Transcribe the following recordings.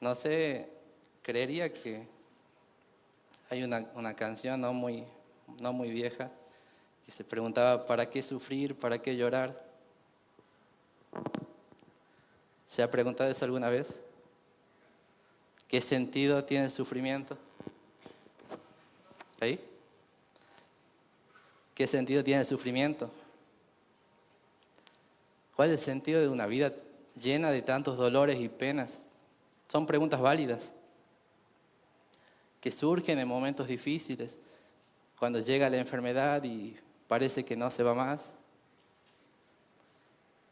No sé, creería que hay una canción no muy vieja que se preguntaba, ¿para qué sufrir? ¿Para qué llorar? ¿Se ha preguntado eso alguna vez? ¿Qué sentido tiene el sufrimiento? ¿Ahí? ¿Qué sentido tiene el sufrimiento? ¿Cuál es el sentido de una vida llena de tantos dolores y penas? Son preguntas válidas que surgen en momentos difíciles, cuando llega la enfermedad y parece que no se va más,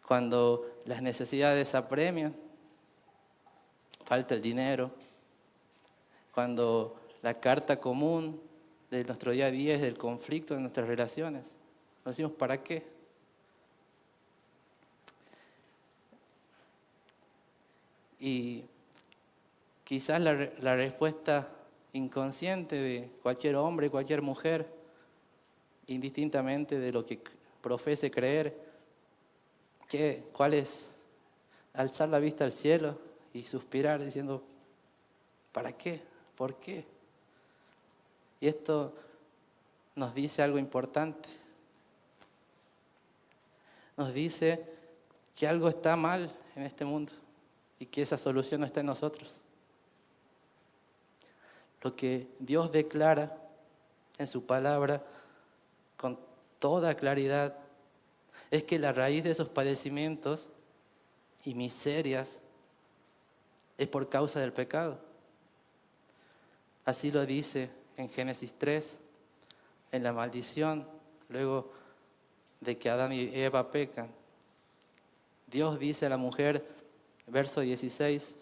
cuando las necesidades apremian, falta el dinero, cuando la carta común de nuestro día a día es el conflicto de nuestras relaciones. Nos decimos, ¿para qué? Y quizás la respuesta inconsciente de cualquier hombre, cualquier mujer, indistintamente de lo que profese creer, ¿cuál es? Alzar la vista al cielo y suspirar diciendo, ¿para qué? ¿Por qué? Y esto nos dice algo importante. Nos dice que algo está mal en este mundo y que esa solución no está en nosotros. Lo que Dios declara en su palabra con toda claridad es que la raíz de esos padecimientos y miserias es por causa del pecado. Así lo dice en Génesis 3, en la maldición, luego de que Adán y Eva pecan. Dios dice a la mujer, verso 16,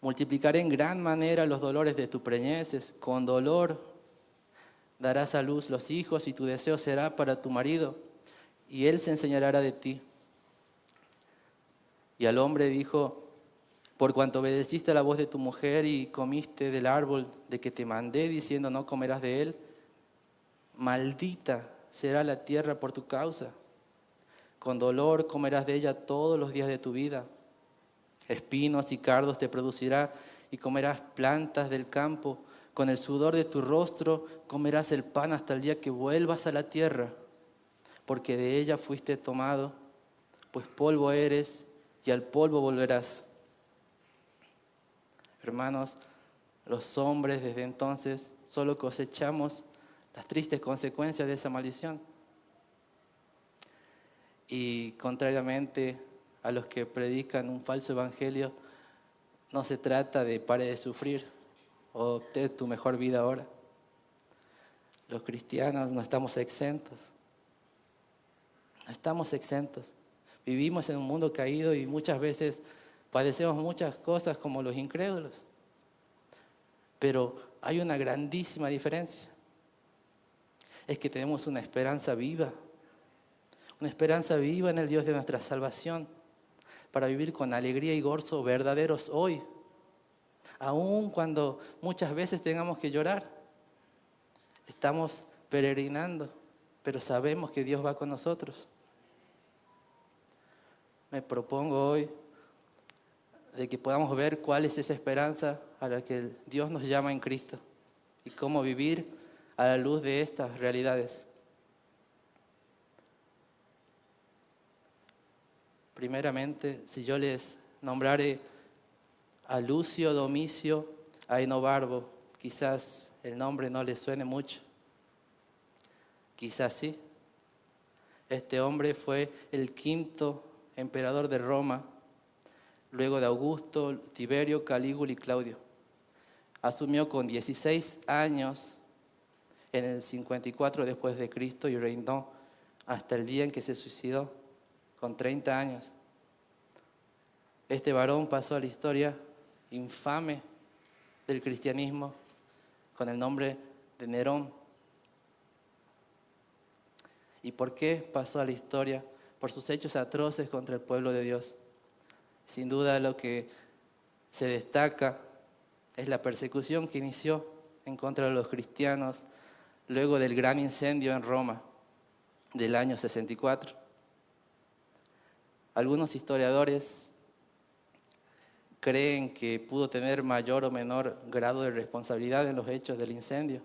multiplicaré en gran manera los dolores de tus preñeces, con dolor darás a luz los hijos y tu deseo será para tu marido, y él se enseñará de ti. Y al hombre dijo, por cuanto obedeciste a la voz de tu mujer y comiste del árbol de que te mandé diciendo no comerás de él, maldita será la tierra por tu causa. Con dolor comerás de ella todos los días de tu vida. Espinos y cardos te producirá y comerás plantas del campo. Con el sudor de tu rostro comerás el pan hasta el día que vuelvas a la tierra, porque de ella fuiste tomado, pues polvo eres y al polvo volverás. Hermanos, los hombres desde entonces solo cosechamos las tristes consecuencias de esa maldición. Y contrariamente a los que predican un falso evangelio, no se trata de pare de sufrir o obtener tu mejor vida ahora. Los cristianos no estamos exentos. No estamos exentos. Vivimos en un mundo caído y muchas veces padecemos muchas cosas como los incrédulos. Pero hay una grandísima diferencia. Es que tenemos una esperanza viva. Una esperanza viva en el Dios de nuestra salvación. Para vivir con alegría y gozo verdaderos hoy. Aun cuando muchas veces tengamos que llorar. Estamos peregrinando, pero sabemos que Dios va con nosotros. Me propongo hoy de que podamos ver cuál es esa esperanza a la que Dios nos llama en Cristo y cómo vivir a la luz de estas realidades. Primeramente, si yo les nombrare a Lucio Domicio Aenobarbo, quizás el nombre no les suene mucho, quizás sí. Este hombre fue el quinto emperador de Roma, luego de Augusto, Tiberio, Calígula y Claudio. Asumió con 16 años en el 54 después de Cristo y reinó hasta el día en que se suicidó, con 30 años. Este varón pasó a la historia infame del cristianismo con el nombre de Nerón. ¿Y por qué pasó a la historia? Por sus hechos atroces contra el pueblo de Dios. Sin duda lo que se destaca es la persecución que inició en contra de los cristianos luego del gran incendio en Roma del año 64. Algunos historiadores creen que pudo tener mayor o menor grado de responsabilidad en los hechos del incendio.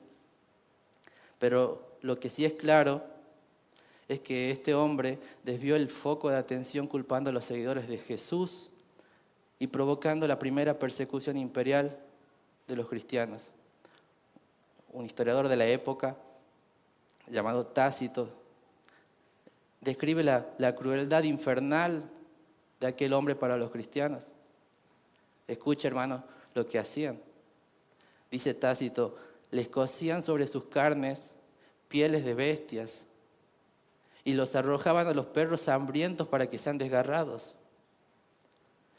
Pero lo que sí es claro es que este hombre desvió el foco de atención culpando a los seguidores de Jesús y provocando la primera persecución imperial de los cristianos. Un historiador de la época, llamado Tácito, describe la crueldad infernal de aquel hombre para los cristianos. Escucha, hermano, lo que hacían. Dice Tácito, les cosían sobre sus carnes pieles de bestias y los arrojaban a los perros hambrientos para que sean desgarrados.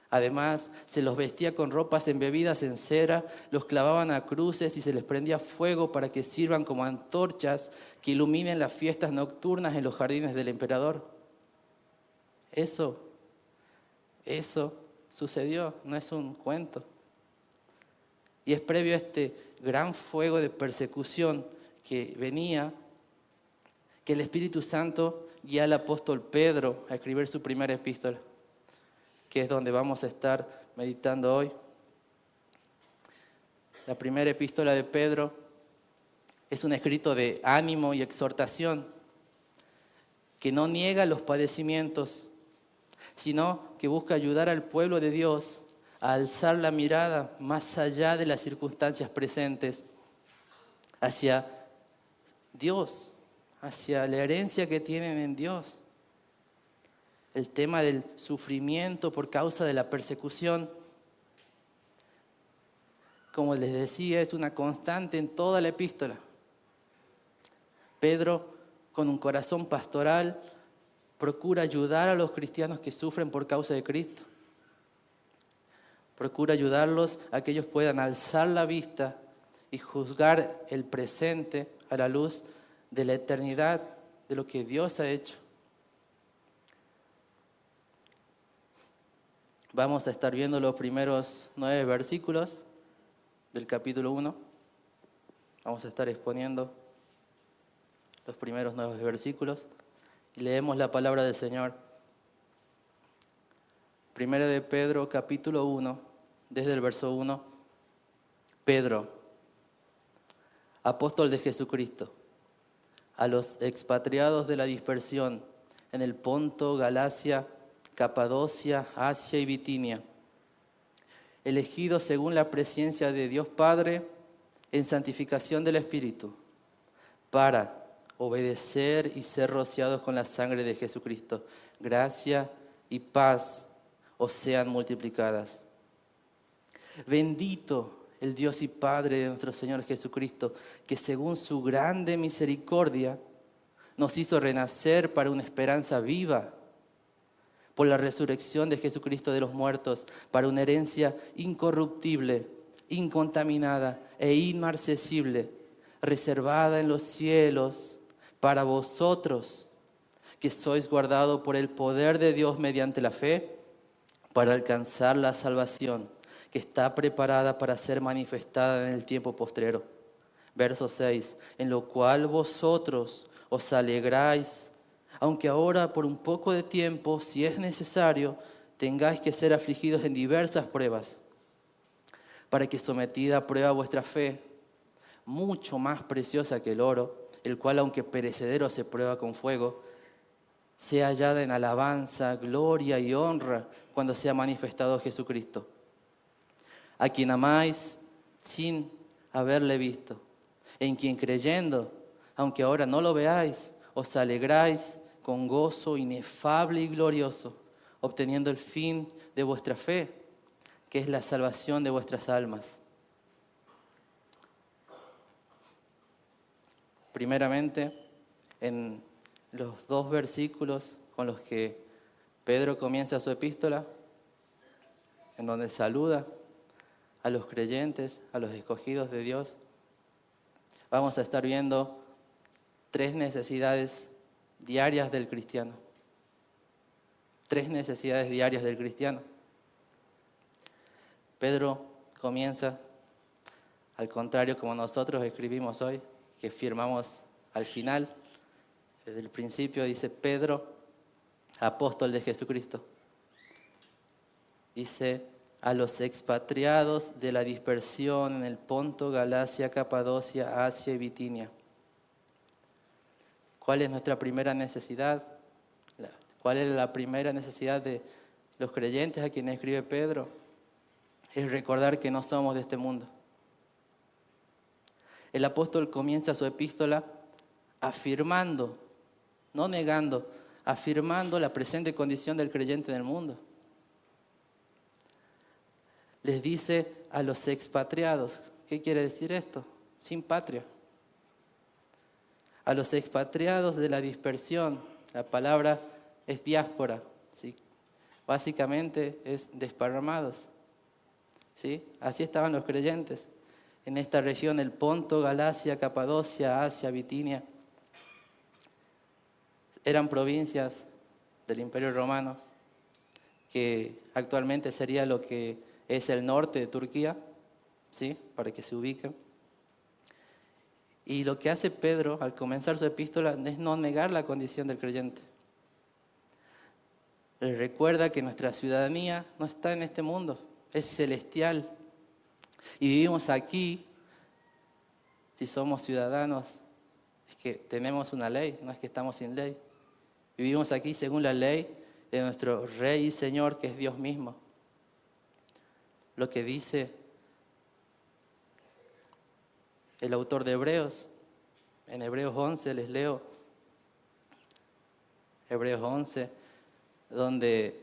Además, se los vestía con ropas embebidas en cera, los clavaban a cruces y se les prendía fuego para que sirvan como antorchas que iluminen las fiestas nocturnas en los jardines del emperador. Eso sucedió, no es un cuento. Y es previo a este gran fuego de persecución que venía, que el Espíritu Santo guía al apóstol Pedro a escribir su primera epístola, que es donde vamos a estar meditando hoy. La primera epístola de Pedro es un escrito de ánimo y exhortación que no niega los padecimientos, sino que busca ayudar al pueblo de Dios a alzar la mirada más allá de las circunstancias presentes hacia Dios, hacia la herencia que tienen en Dios. El tema del sufrimiento por causa de la persecución, como les decía, es una constante en toda la epístola. Pedro, con un corazón pastoral, procura ayudar a los cristianos que sufren por causa de Cristo. Procura ayudarlos a que ellos puedan alzar la vista y juzgar el presente a la luz de la eternidad, de lo que Dios ha hecho. Vamos a estar viendo los primeros 9 versículos del capítulo 1. Vamos a estar exponiendo los primeros 9 versículos y leemos la palabra del Señor. Primera de Pedro, capítulo 1, desde el verso 1. Pedro, apóstol de Jesucristo, a los expatriados de la dispersión en el Ponto, Galacia, Capadocia, Asia y Bitinia, elegidos según la presencia de Dios Padre en santificación del Espíritu, para obedecer y ser rociados con la sangre de Jesucristo. Gracia y paz os sean multiplicadas. Bendito el Dios y Padre de nuestro Señor Jesucristo, que según su grande misericordia nos hizo renacer para una esperanza viva, por la resurrección de Jesucristo de los muertos, para una herencia incorruptible, incontaminada e inmarcesible, reservada en los cielos para vosotros, que sois guardados por el poder de Dios mediante la fe, para alcanzar la salvación que está preparada para ser manifestada en el tiempo postrero. Verso 6, en lo cual vosotros os alegráis, aunque ahora por un poco de tiempo, si es necesario, tengáis que ser afligidos en diversas pruebas, para que sometida a prueba vuestra fe, mucho más preciosa que el oro, el cual aunque perecedero se prueba con fuego, sea hallada en alabanza, gloria y honra cuando sea manifestado Jesucristo, a quien amáis sin haberle visto, en quien creyendo, aunque ahora no lo veáis, os alegráis con gozo inefable y glorioso, obteniendo el fin de vuestra fe, que es la salvación de vuestras almas. Primeramente, en los 2 versículos con los que Pedro comienza su epístola, en donde saluda a los creyentes, a los escogidos de Dios, vamos a estar viendo 3 necesidades diarias del cristiano. 3 necesidades diarias del cristiano. Pedro comienza, al contrario como nosotros escribimos hoy, que firmamos al final, desde el principio dice Pedro, apóstol de Jesucristo. Dice a los expatriados de la dispersión en el Ponto, Galacia, Capadocia, Asia y Bitinia. ¿Cuál es nuestra primera necesidad? ¿Cuál es la primera necesidad de los creyentes a quienes escribe Pedro? Es recordar que no somos de este mundo. El apóstol comienza su epístola afirmando, no negando, afirmando la presente condición del creyente en el mundo. Les dice a los expatriados, ¿qué quiere decir esto? Sin patria. A los expatriados de la dispersión, la palabra es diáspora, ¿sí? Básicamente es desparramados, ¿sí? Así estaban los creyentes en esta región, el Ponto, Galacia, Capadocia, Asia, Bitinia. Eran provincias del Imperio Romano, que actualmente sería lo que es el norte de Turquía, ¿sí? Para que se ubiquen. Y lo que hace Pedro al comenzar su epístola es no negar la condición del creyente. Les recuerda que nuestra ciudadanía no está en este mundo, es celestial. Y vivimos aquí, si somos ciudadanos, es que tenemos una ley, no es que estamos sin ley. Vivimos aquí según la ley de nuestro Rey y Señor, que es Dios mismo. Lo que dice el autor de Hebreos, en Hebreos 11, les leo, Hebreos 11, donde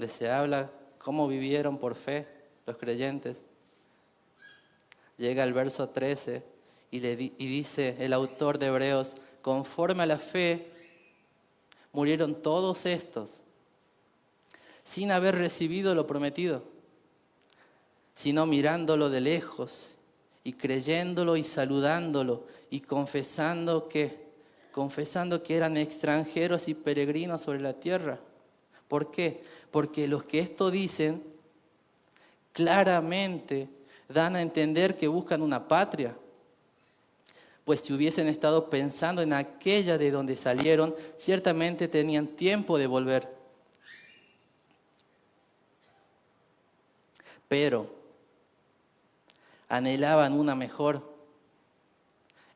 se habla cómo vivieron por fe los creyentes. Llega al verso 13 y dice el autor de Hebreos, conforme a la fe, murieron todos estos, sin haber recibido lo prometido, sino mirándolo de lejos y creyéndolo y saludándolo y confesando que eran extranjeros y peregrinos sobre la tierra. ¿Por qué? Porque los que esto dicen claramente dan a entender que buscan una patria. Pues si hubiesen estado pensando en aquella de donde salieron, ciertamente tenían tiempo de volver. Pero anhelaban una mejor,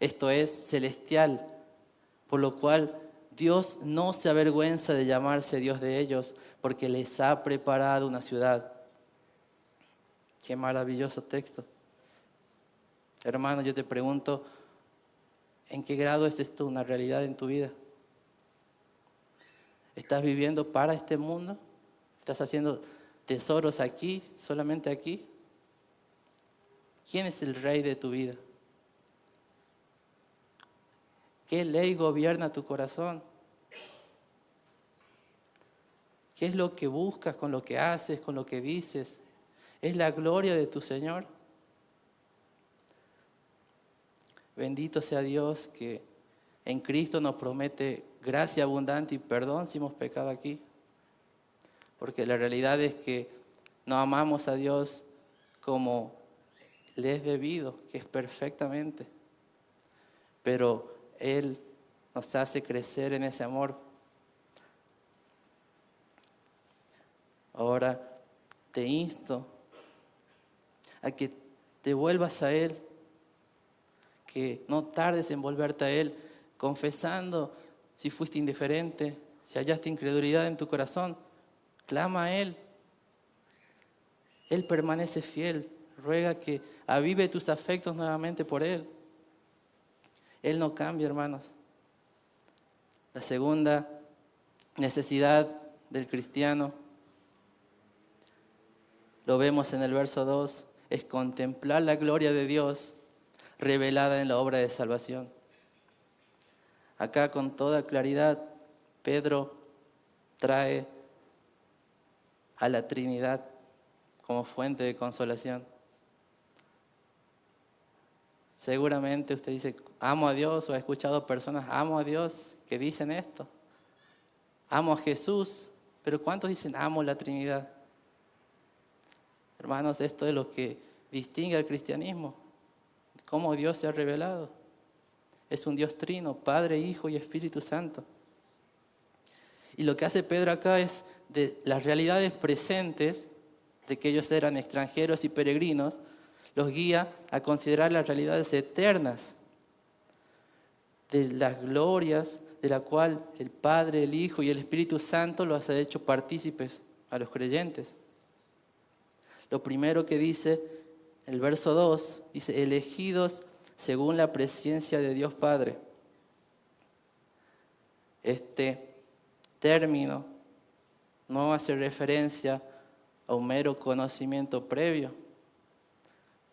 esto es, celestial, por lo cual Dios no se avergüenza de llamarse Dios de ellos, porque les ha preparado una ciudad. Qué maravilloso texto. Hermano, yo te pregunto, ¿en qué grado es esto una realidad en tu vida? ¿Estás viviendo para este mundo? ¿Estás haciendo tesoros aquí, solamente aquí? ¿Quién es el rey de tu vida? ¿Qué ley gobierna tu corazón? ¿Qué es lo que buscas con lo que haces, con lo que dices? ¿Es la gloria de tu Señor? Bendito sea Dios que en Cristo nos promete gracia abundante y perdón si hemos pecado aquí. Porque la realidad es que no amamos a Dios como le es debido, que es perfectamente. Pero Él nos hace crecer en ese amor. Ahora te insto a que te vuelvas a Él, que no tardes en volverte a Él, confesando si fuiste indiferente, si hallaste incredulidad en tu corazón, clama a Él. Él permanece fiel, ruega que avive tus afectos nuevamente por Él. Él no cambia, hermanos. La segunda necesidad del cristiano, lo vemos en el verso 2, es contemplar la gloria de Dios revelada en la obra de salvación. Acá con toda claridad, Pedro trae a la Trinidad como fuente de consolación. Seguramente usted dice, amo a Dios, o ha escuchado personas, amo a Dios, que dicen esto. Amo a Jesús, pero ¿cuántos dicen amo la Trinidad? Hermanos, esto es lo que distingue al cristianismo, cómo Dios se ha revelado. Es un Dios trino, Padre, Hijo y Espíritu Santo. Y lo que hace Pedro acá es de las realidades presentes, de que ellos eran extranjeros y peregrinos, los guía a considerar las realidades eternas, de las glorias de la cual el Padre, el Hijo y el Espíritu Santo los ha hecho partícipes a los creyentes. Lo primero que dice el verso 2, dice, elegidos según la presciencia de Dios Padre. Este término no hace referencia a un mero conocimiento previo.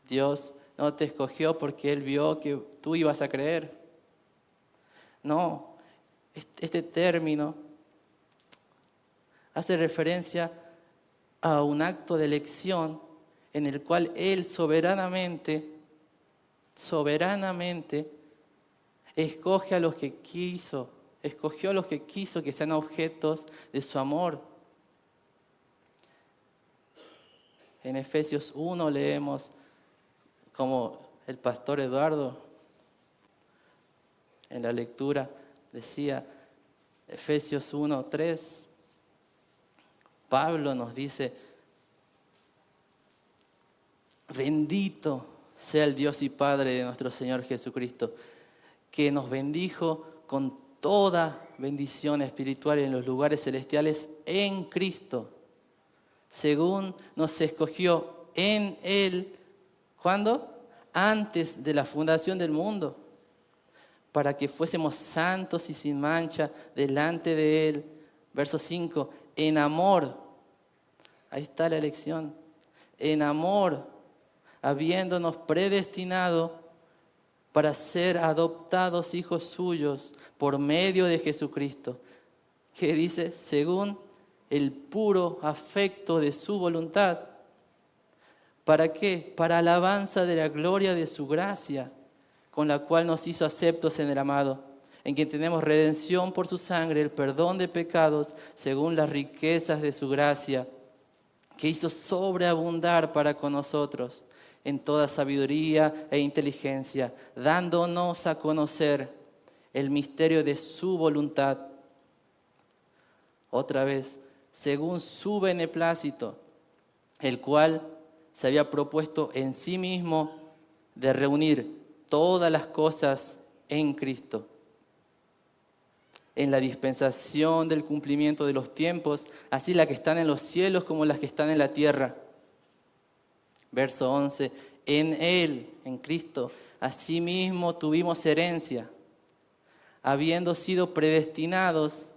Dios no te escogió porque Él vio que tú ibas a creer. No, este término hace referencia a un acto de elección en el cual Él soberanamente escoge a los que quiso, escogió a los que quiso que sean objetos de su amor. En Efesios 1 leemos como el pastor Eduardo en la lectura decía, Efesios 1:3, Pablo nos dice, bendito sea el Dios y Padre de nuestro Señor Jesucristo, que nos bendijo con toda bendición espiritual en los lugares celestiales en Cristo, según nos escogió en Él, ¿cuándo? Antes de la fundación del mundo, para que fuésemos santos y sin mancha delante de Él. Verso 5, en amor, ahí está la elección, en amor, habiéndonos predestinado para ser adoptados hijos suyos por medio de Jesucristo, que dice, según el puro afecto de su voluntad. ¿Para qué? Para alabanza de la gloria de su gracia, con la cual nos hizo aceptos en el amado, en quien tenemos redención por su sangre, el perdón de pecados, según las riquezas de su gracia, que hizo sobreabundar para con nosotros en toda sabiduría e inteligencia, dándonos a conocer el misterio de su voluntad. Otra vez, según su beneplácito, el cual se había propuesto en sí mismo de reunir todas las cosas en Cristo, en la dispensación del cumplimiento de los tiempos, así las que están en los cielos como las que están en la tierra. Verso 11, en Él, en Cristo, asimismo tuvimos herencia, habiendo sido predestinados,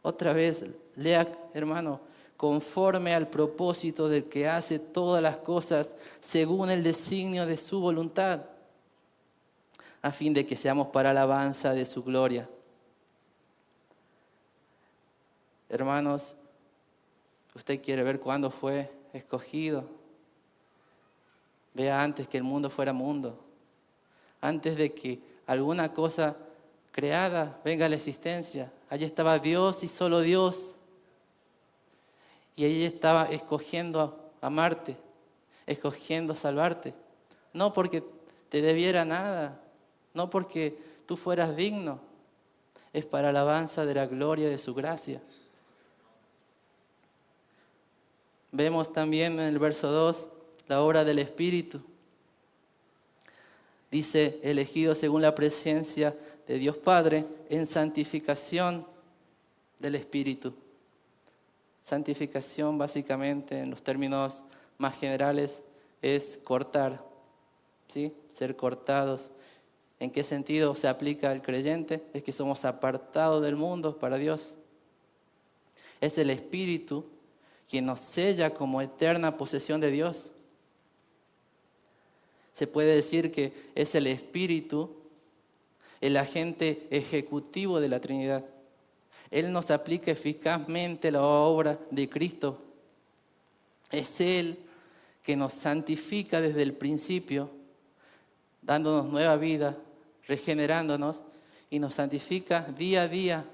otra vez, lea hermano, conforme al propósito del que hace todas las cosas según el designio de su voluntad, a fin de que seamos para alabanza de su gloria. Hermanos, ¿usted quiere ver cuándo fue escogido? Vea antes que el mundo fuera mundo, antes de que alguna cosa creada venga a la existencia. Allí estaba Dios y solo Dios. Y ella estaba escogiendo amarte, escogiendo salvarte. No porque te debiera nada, no porque tú fueras digno. Es para alabanza de la gloria de su gracia. Vemos también en el verso 2 la obra del Espíritu. Dice, elegido según la presencia de Dios Padre en santificación del Espíritu. Santificación, básicamente, en los términos más generales, es cortar, ¿sí? Ser cortados. ¿En qué sentido se aplica al creyente? Es que somos apartados del mundo para Dios. Es el Espíritu quien nos sella como eterna posesión de Dios. Se puede decir que es el Espíritu el agente ejecutivo de la Trinidad. Él nos aplica eficazmente la obra de Cristo. Es Él que nos santifica desde el principio, dándonos nueva vida, regenerándonos, y nos santifica día a día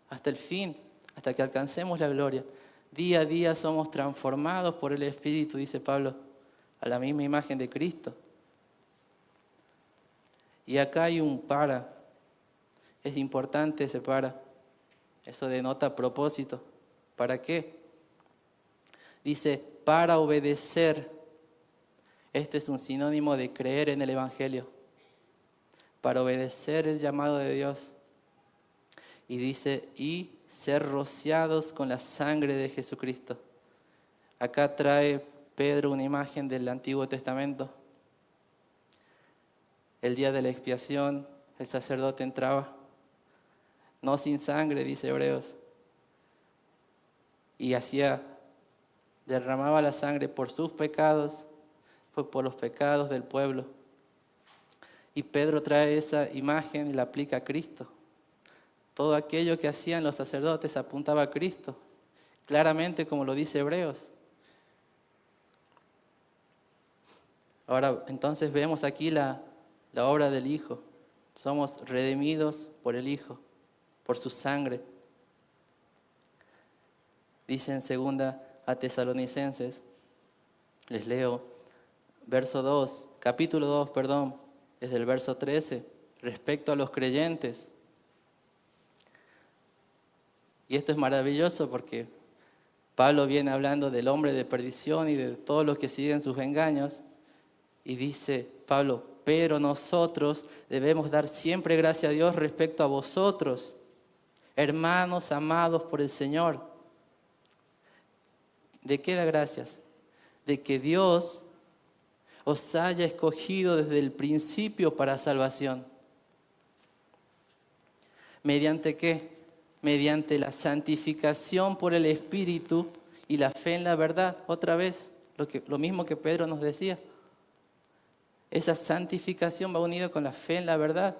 hasta el fin, hasta que alcancemos la gloria. Día a día somos transformados por el Espíritu, dice Pablo, a la misma imagen de Cristo. Y acá hay un para. Es importante ese para. Eso denota propósito. ¿Para qué? Dice, para obedecer. Este es un sinónimo de creer en el Evangelio. Para obedecer el llamado de Dios. Y dice, y ser rociados con la sangre de Jesucristo. Acá trae Pedro una imagen del Antiguo Testamento. El día de la expiación, el sacerdote entraba, no sin sangre, dice Hebreos, y derramaba la sangre por sus pecados, por los pecados del pueblo. Y Pedro trae esa imagen y la aplica a Cristo. Todo aquello que hacían los sacerdotes apuntaba a Cristo, claramente como lo dice Hebreos. Ahora, entonces vemos aquí la obra del Hijo. Somos redimidos por el Hijo, por su sangre. Dice en 2 Tesalonicenses, les leo, capítulo 2, desde el verso 13, respecto a los creyentes. Y esto es maravilloso porque Pablo viene hablando del hombre de perdición y de todos los que siguen sus engaños. Y dice Pablo, pero nosotros debemos dar siempre gracias a Dios respecto a vosotros, hermanos amados por el Señor. ¿De qué da gracias? De que Dios os haya escogido desde el principio para salvación. ¿Mediante qué? Mediante la santificación por el Espíritu y la fe en la verdad. Otra vez, lo mismo que Pedro nos decía. Esa santificación va unida con la fe en la verdad.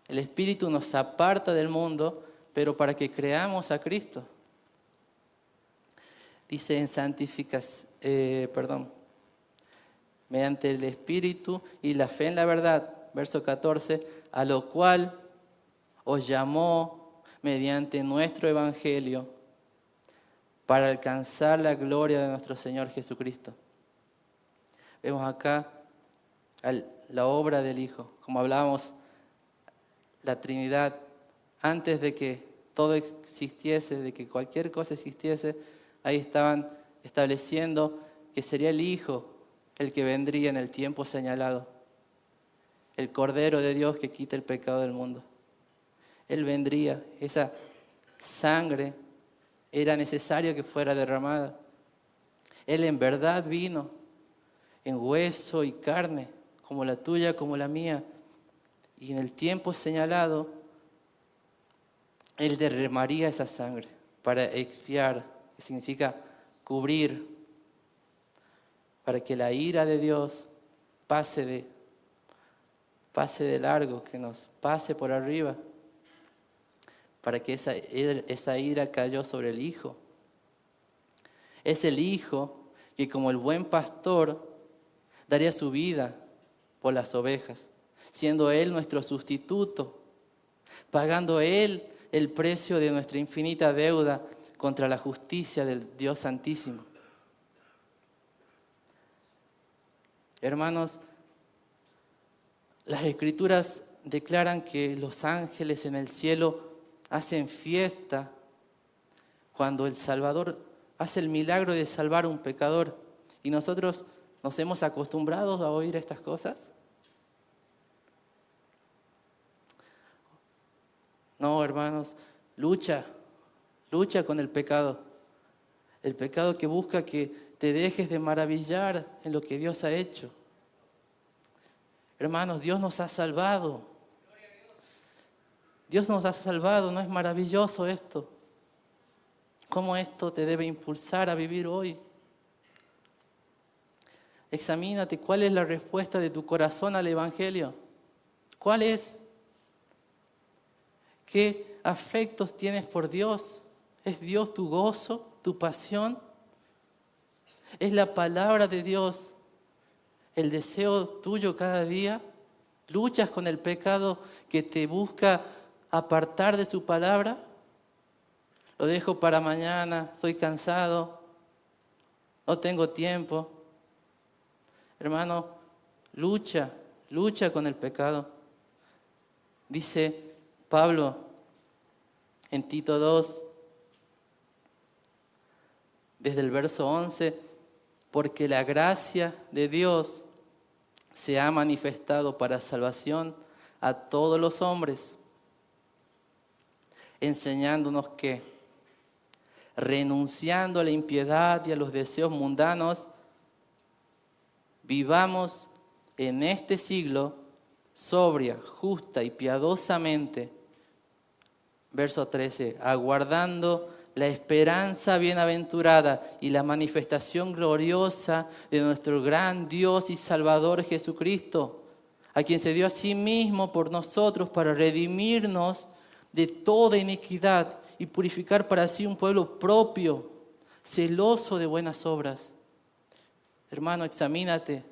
El Espíritu nos aparta del mundo, pero para que creamos a Cristo. Dice en mediante el Espíritu y la fe en la verdad, verso 14, a lo cual os llamó mediante nuestro Evangelio para alcanzar la gloria de nuestro Señor Jesucristo. Vemos acá la obra del Hijo, como hablábamos, la Trinidad, antes de que todo existiese, de que cualquier cosa existiese, ahí estaban estableciendo que sería el Hijo el que vendría en el tiempo señalado, el Cordero de Dios que quita el pecado del mundo. Él vendría, esa sangre era necesario que fuera derramada. Él en verdad vino en hueso y carne, como la tuya, como la mía. Y en el tiempo señalado, Él derramaría esa sangre para expiar, que significa cubrir, para que la ira de Dios pase de largo, que nos pase por arriba, para que esa ira cayó sobre el Hijo. Es el Hijo que como el buen pastor daría su vida por las ovejas, siendo Él nuestro sustituto, pagando Él el precio de nuestra infinita deuda contra la justicia del Dios Santísimo. Hermanos, las Escrituras declaran que los ángeles en el cielo hacen fiesta cuando el Salvador hace el milagro de salvar a un pecador. Y nosotros nos hemos acostumbrado a oír estas cosas. No, hermanos, lucha con el pecado. El pecado que busca que te dejes de maravillar en lo que Dios ha hecho. Hermanos, Dios nos ha salvado. Dios nos ha salvado, ¿no es maravilloso esto? ¿Cómo esto te debe impulsar a vivir hoy? Examínate cuál es la respuesta de tu corazón al Evangelio. ¿Cuál es? ¿Qué afectos tienes por Dios? ¿Es Dios tu gozo, tu pasión? ¿Es la palabra de Dios el deseo tuyo cada día? ¿Luchas con el pecado que te busca apartar de su palabra? Lo dejo para mañana, estoy cansado, no tengo tiempo. Hermano, lucha con el pecado. Dice Pablo en Tito 2, desde el verso 11, porque la gracia de Dios se ha manifestado para salvación a todos los hombres, enseñándonos que, renunciando a la impiedad y a los deseos mundanos, vivamos en este siglo sobria, justa y piadosamente. Verso 13, aguardando la esperanza bienaventurada y la manifestación gloriosa de nuestro gran Dios y Salvador Jesucristo, a quien se dio a sí mismo por nosotros para redimirnos de toda iniquidad y purificar para sí un pueblo propio, celoso de buenas obras. Hermano, examínate.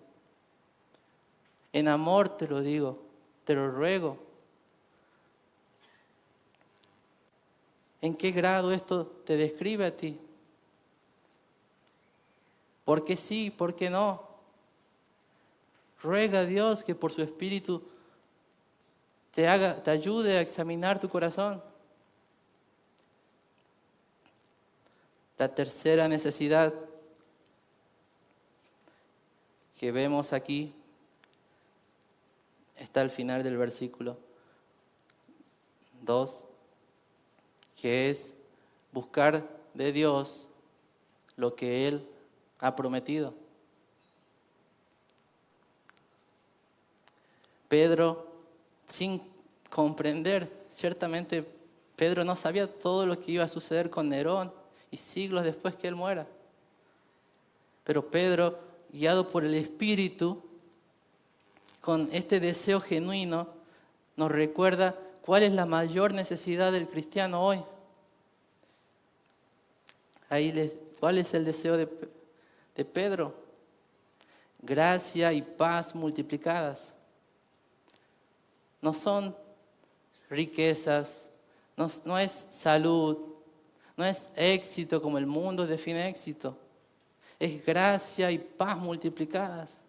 En amor te lo digo, te lo ruego. ¿En qué grado esto te describe a ti? ¿Por qué sí? ¿Por qué no? Ruega a Dios que por su Espíritu te ayude a examinar tu corazón. La tercera necesidad que vemos aquí está al final del versículo 2, que es buscar de Dios lo que Él ha prometido. Pedro, sin comprender, ciertamente Pedro no sabía todo lo que iba a suceder con Nerón y siglos después que él muera. Pero Pedro, guiado por el Espíritu, con este deseo genuino, nos recuerda cuál es la mayor necesidad del cristiano hoy. ¿Cuál es el deseo de Pedro? Gracia y paz multiplicadas. No son riquezas, no es salud, no es éxito como el mundo define éxito. Es gracia y paz multiplicadas.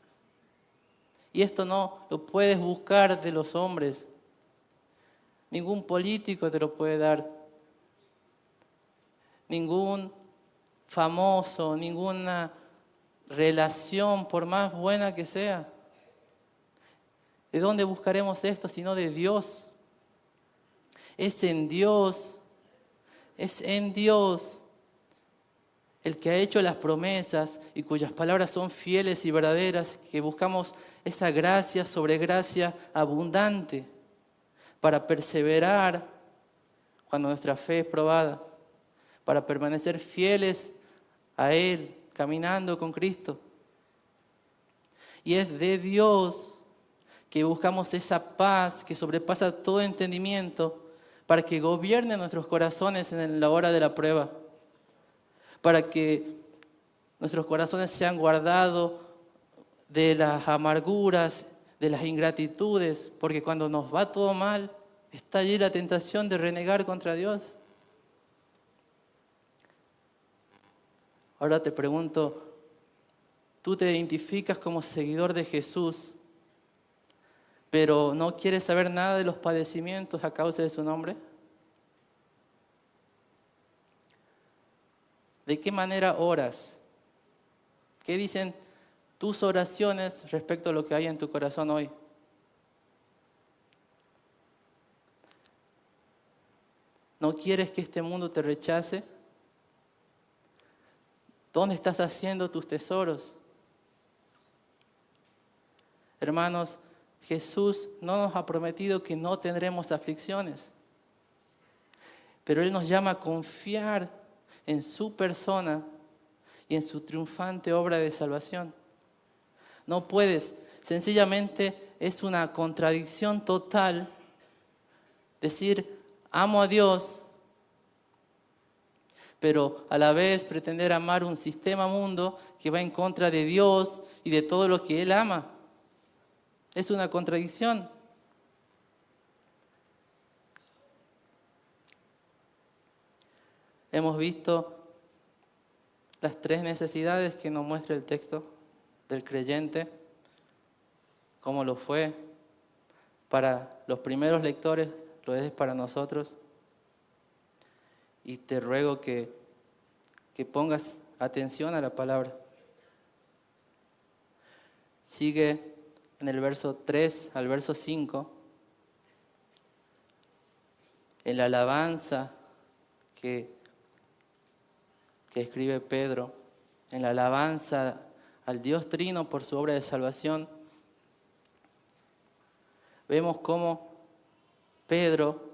Y esto no lo puedes buscar de los hombres. Ningún político te lo puede dar. Ningún famoso, ninguna relación, por más buena que sea. ¿De dónde buscaremos esto sino de Dios? Es en Dios el que ha hecho las promesas y cuyas palabras son fieles y verdaderas, que buscamos esa gracia sobre gracia abundante para perseverar cuando nuestra fe es probada, para permanecer fieles a Él, caminando con Cristo. Y es de Dios que buscamos esa paz que sobrepasa todo entendimiento para que gobierne nuestros corazones en la hora de la prueba, para que nuestros corazones sean guardados de las amarguras, de las ingratitudes, porque cuando nos va todo mal, está allí la tentación de renegar contra Dios. Ahora te pregunto, ¿tú te identificas como seguidor de Jesús, pero no quieres saber nada de los padecimientos a causa de su nombre? ¿De qué manera oras? ¿Qué dicen tus oraciones respecto a lo que hay en tu corazón hoy? ¿No quieres que este mundo te rechace? ¿Dónde estás haciendo tus tesoros? Hermanos, Jesús no nos ha prometido que no tendremos aflicciones, pero Él nos llama a confiar en su persona y en su triunfante obra de salvación. No puedes, sencillamente es una contradicción total decir, amo a Dios, pero a la vez pretender amar un sistema mundo que va en contra de Dios y de todo lo que Él ama. Es una contradicción. Hemos visto las tres necesidades que nos muestra el texto del creyente, como lo fue para los primeros lectores, lo es para nosotros. Y te ruego que pongas atención a la palabra. Sigue en el verso 3 al verso 5, en la alabanza que escribe Pedro, en la alabanza al Dios Trino por su obra de salvación. Vemos cómo Pedro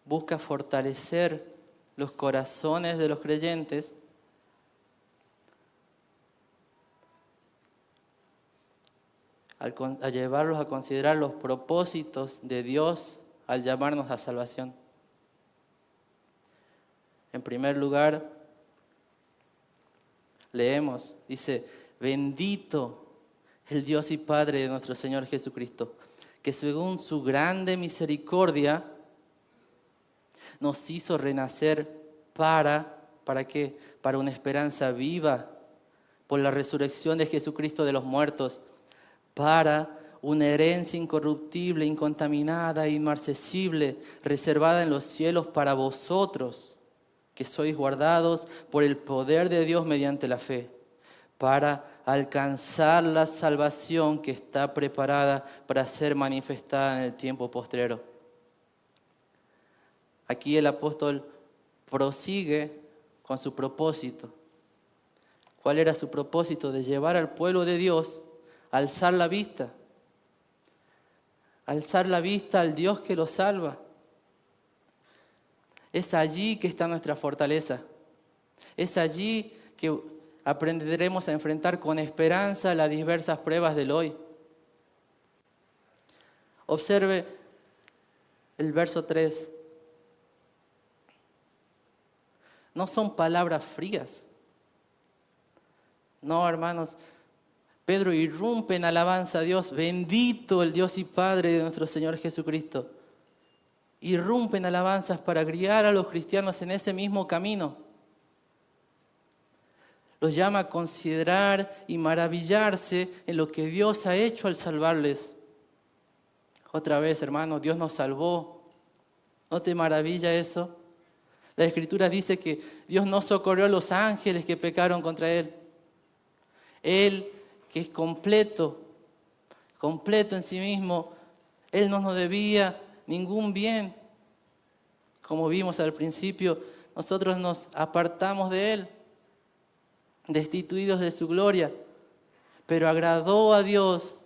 busca fortalecer los corazones de los creyentes al llevarlos a considerar los propósitos de Dios al llamarnos a salvación. En primer lugar, leemos, dice, bendito el Dios y Padre de nuestro Señor Jesucristo, que según su grande misericordia nos hizo renacer ¿para qué? Para una esperanza viva, por la resurrección de Jesucristo de los muertos, para una herencia incorruptible, incontaminada, inmarcesible, reservada en los cielos para vosotros, que sois guardados por el poder de Dios mediante la fe, para alcanzar la salvación que está preparada para ser manifestada en el tiempo postrero. Aquí el apóstol prosigue con su propósito. ¿Cuál era su propósito? De llevar al pueblo de Dios a alzar la vista al Dios que lo salva. Es allí que está nuestra fortaleza. Es allí que aprenderemos a enfrentar con esperanza las diversas pruebas del hoy. Observe el verso 3. No son palabras frías. No, hermanos. Pedro irrumpe en alabanza a Dios. Bendito el Dios y Padre de nuestro Señor Jesucristo. Irrumpe en alabanzas para guiar a los cristianos en ese mismo camino. Los llama a considerar y maravillarse en lo que Dios ha hecho al salvarles. Otra vez, hermanos, Dios nos salvó. ¿No te maravilla eso? La Escritura dice que Dios no socorrió a los ángeles que pecaron contra Él. Él, que es completo en sí mismo, Él no nos debía ningún bien. Como vimos al principio, nosotros nos apartamos de Él, destituidos de su gloria, pero agradó a Dios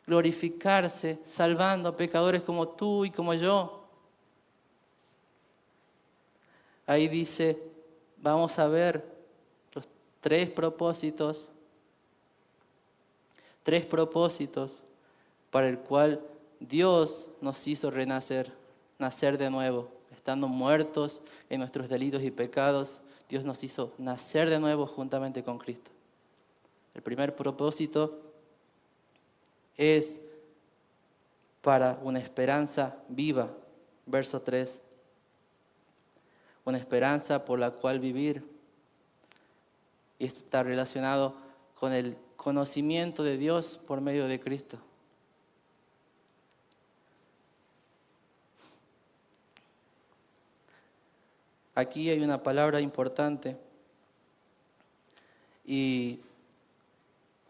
glorificarse salvando a pecadores como tú y como yo. Ahí dice, vamos a ver los tres propósitos para el cual Dios nos hizo renacer, nacer de nuevo. Estando muertos en nuestros delitos y pecados, Dios nos hizo nacer de nuevo juntamente con Cristo. El primer propósito es para una esperanza viva, verso 3. Una esperanza por la cual vivir. Y esto está relacionado con el conocimiento de Dios por medio de Cristo. Aquí hay una palabra importante y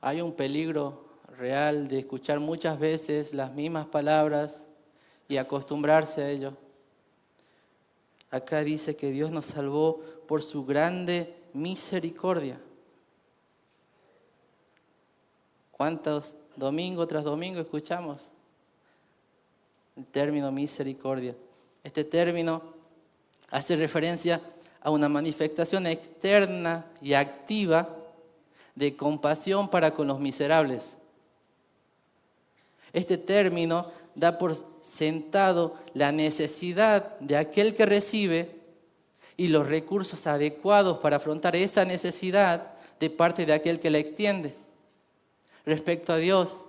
hay un peligro real de escuchar muchas veces las mismas palabras y acostumbrarse a ello. Acá dice que Dios nos salvó por su grande misericordia. ¿Cuántos domingo tras domingo escuchamos el término misericordia? Este término hace referencia a una manifestación externa y activa de compasión para con los miserables. Este término da por sentado la necesidad de aquel que recibe y los recursos adecuados para afrontar esa necesidad de parte de aquel que la extiende. Respecto a Dios,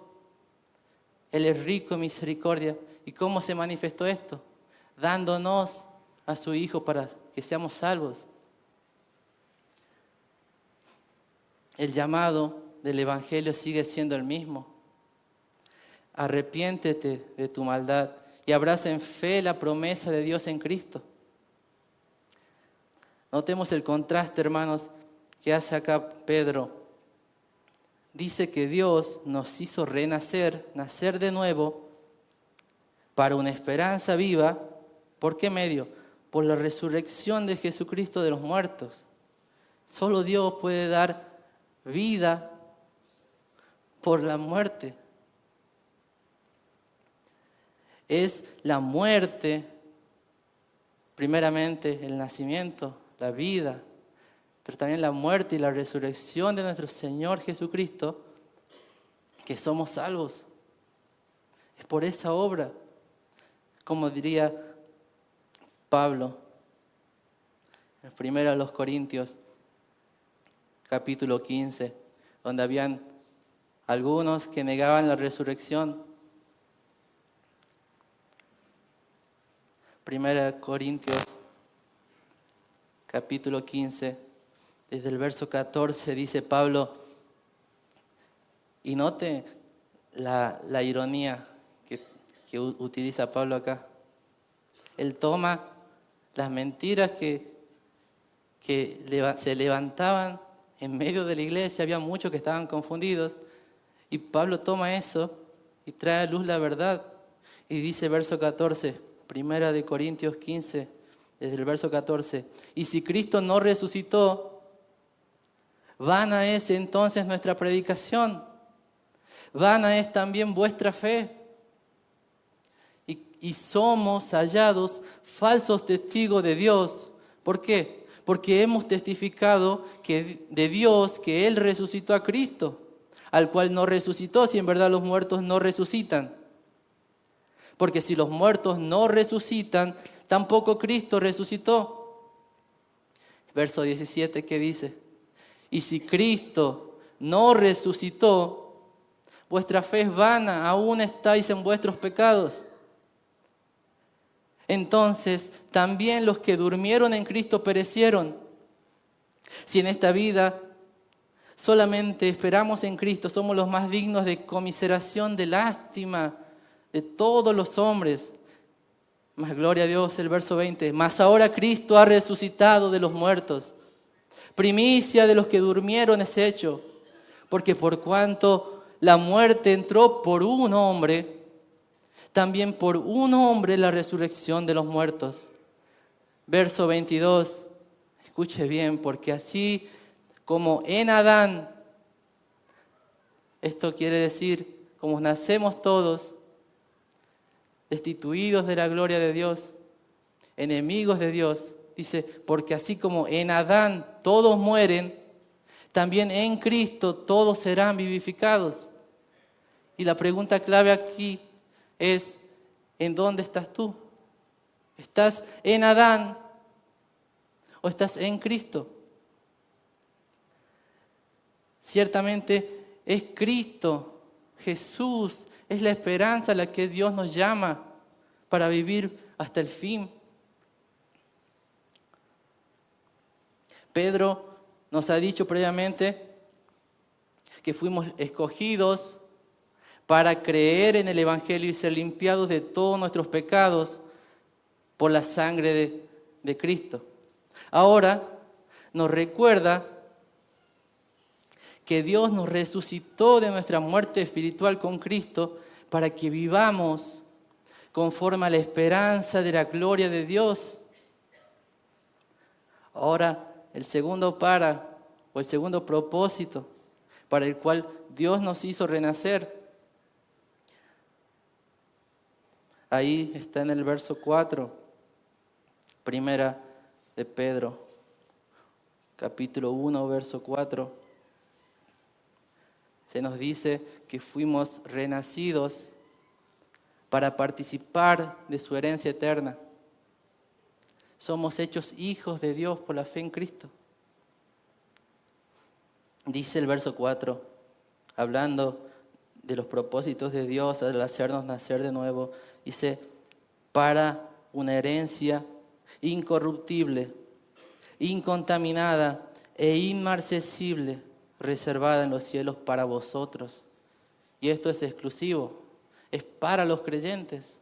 Él es rico en misericordia. ¿Y cómo se manifestó esto? Dándonos a su Hijo para que seamos salvos. El llamado del Evangelio sigue siendo el mismo. Arrepiéntete de tu maldad y abraza en fe la promesa de Dios en Cristo. Notemos el contraste, hermanos, que hace acá Pedro. Dice que Dios nos hizo renacer, nacer de nuevo, para una esperanza viva. ¿Por qué medio? Por la resurrección de Jesucristo de los muertos. Solo Dios puede dar vida por la muerte. Es la muerte, primeramente el nacimiento, la vida, pero también la muerte y la resurrección de nuestro Señor Jesucristo, que somos salvos. Es por esa obra, como diría Pablo, en 1 Corintios, capítulo 15, donde habían algunos que negaban la resurrección. 1 Corintios, capítulo 15, desde el verso 14, dice Pablo, y note la ironía que utiliza Pablo acá. Él toma las mentiras que se levantaban en medio de la iglesia, había muchos que estaban confundidos, y Pablo toma eso y trae a luz la verdad. Y dice verso 14, 1 Corintios 15, desde el verso 14, y si Cristo no resucitó, vana es entonces nuestra predicación, vana es también vuestra fe, y somos hallados falsos testigos de Dios. ¿Por qué? Porque hemos testificado de Dios que Él resucitó a Cristo, al cual no resucitó, si en verdad los muertos no resucitan. Porque si los muertos no resucitan, tampoco Cristo resucitó. Verso 17, ¿qué dice? Y si Cristo no resucitó, vuestra fe es vana, aún estáis en vuestros pecados. Entonces, también los que durmieron en Cristo perecieron. Si en esta vida solamente esperamos en Cristo, somos los más dignos de conmiseración, de lástima de todos los hombres. Mas gloria a Dios, el verso 20. Mas ahora Cristo ha resucitado de los muertos. Primicia de los que durmieron es hecho. Porque por cuanto la muerte entró por un hombre, también por un hombre la resurrección de los muertos. Verso 22. Escuche bien, porque así como en Adán, esto quiere decir, como nacemos todos, destituidos de la gloria de Dios, enemigos de Dios, dice, porque así como en Adán todos mueren, también en Cristo todos serán vivificados. Y la pregunta clave aquí es, ¿en dónde estás tú? ¿Estás en Adán o estás en Cristo? Ciertamente es Cristo, Jesús, es la esperanza a la que Dios nos llama para vivir hasta el fin. Pedro nos ha dicho previamente que fuimos escogidos para creer en el Evangelio y ser limpiados de todos nuestros pecados por la sangre de Cristo. Ahora nos recuerda que Dios nos resucitó de nuestra muerte espiritual con Cristo para que vivamos conforme a la esperanza de la gloria de Dios. Ahora, el segundo propósito para el cual Dios nos hizo renacer, ahí está en el verso 4, primera de Pedro, capítulo 1, verso 4. Se nos dice que fuimos renacidos para participar de su herencia eterna. Somos hechos hijos de Dios por la fe en Cristo. Dice el verso 4, hablando de los propósitos de Dios al hacernos nacer de nuevo, dice, para una herencia incorruptible, incontaminada e inmarcesible, reservada en los cielos para vosotros. Y esto es exclusivo, es para los creyentes.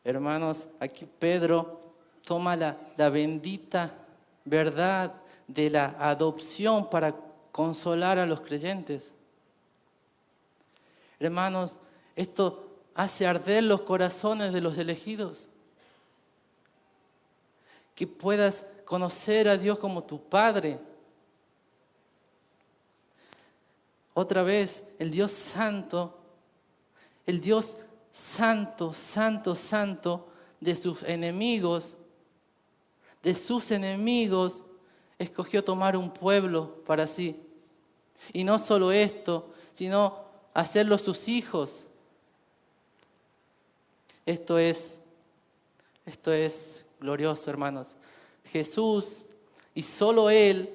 Hermanos, aquí Pedro toma la bendita verdad de la adopción para consolar a los creyentes. Hermanos, esto hace arder los corazones de los elegidos. Que puedas conocer a Dios como tu Padre. Otra vez, el Dios santo de sus enemigos, escogió tomar un pueblo para sí. Y no solo esto, sino hacerlos sus hijos. Esto es glorioso, hermanos. Jesús, y solo Él,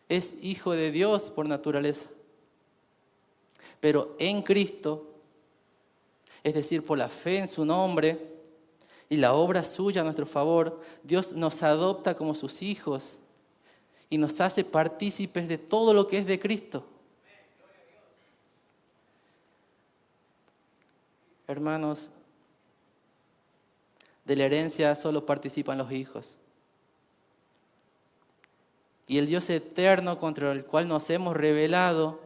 es hijo de Dios por naturaleza. Pero en Cristo, es decir, por la fe en su nombre y la obra suya a nuestro favor, Dios nos adopta como sus hijos y nos hace partícipes de todo lo que es de Cristo. Hermanos, de la herencia solo participan los hijos. Y el Dios eterno contra el cual nos hemos rebelado,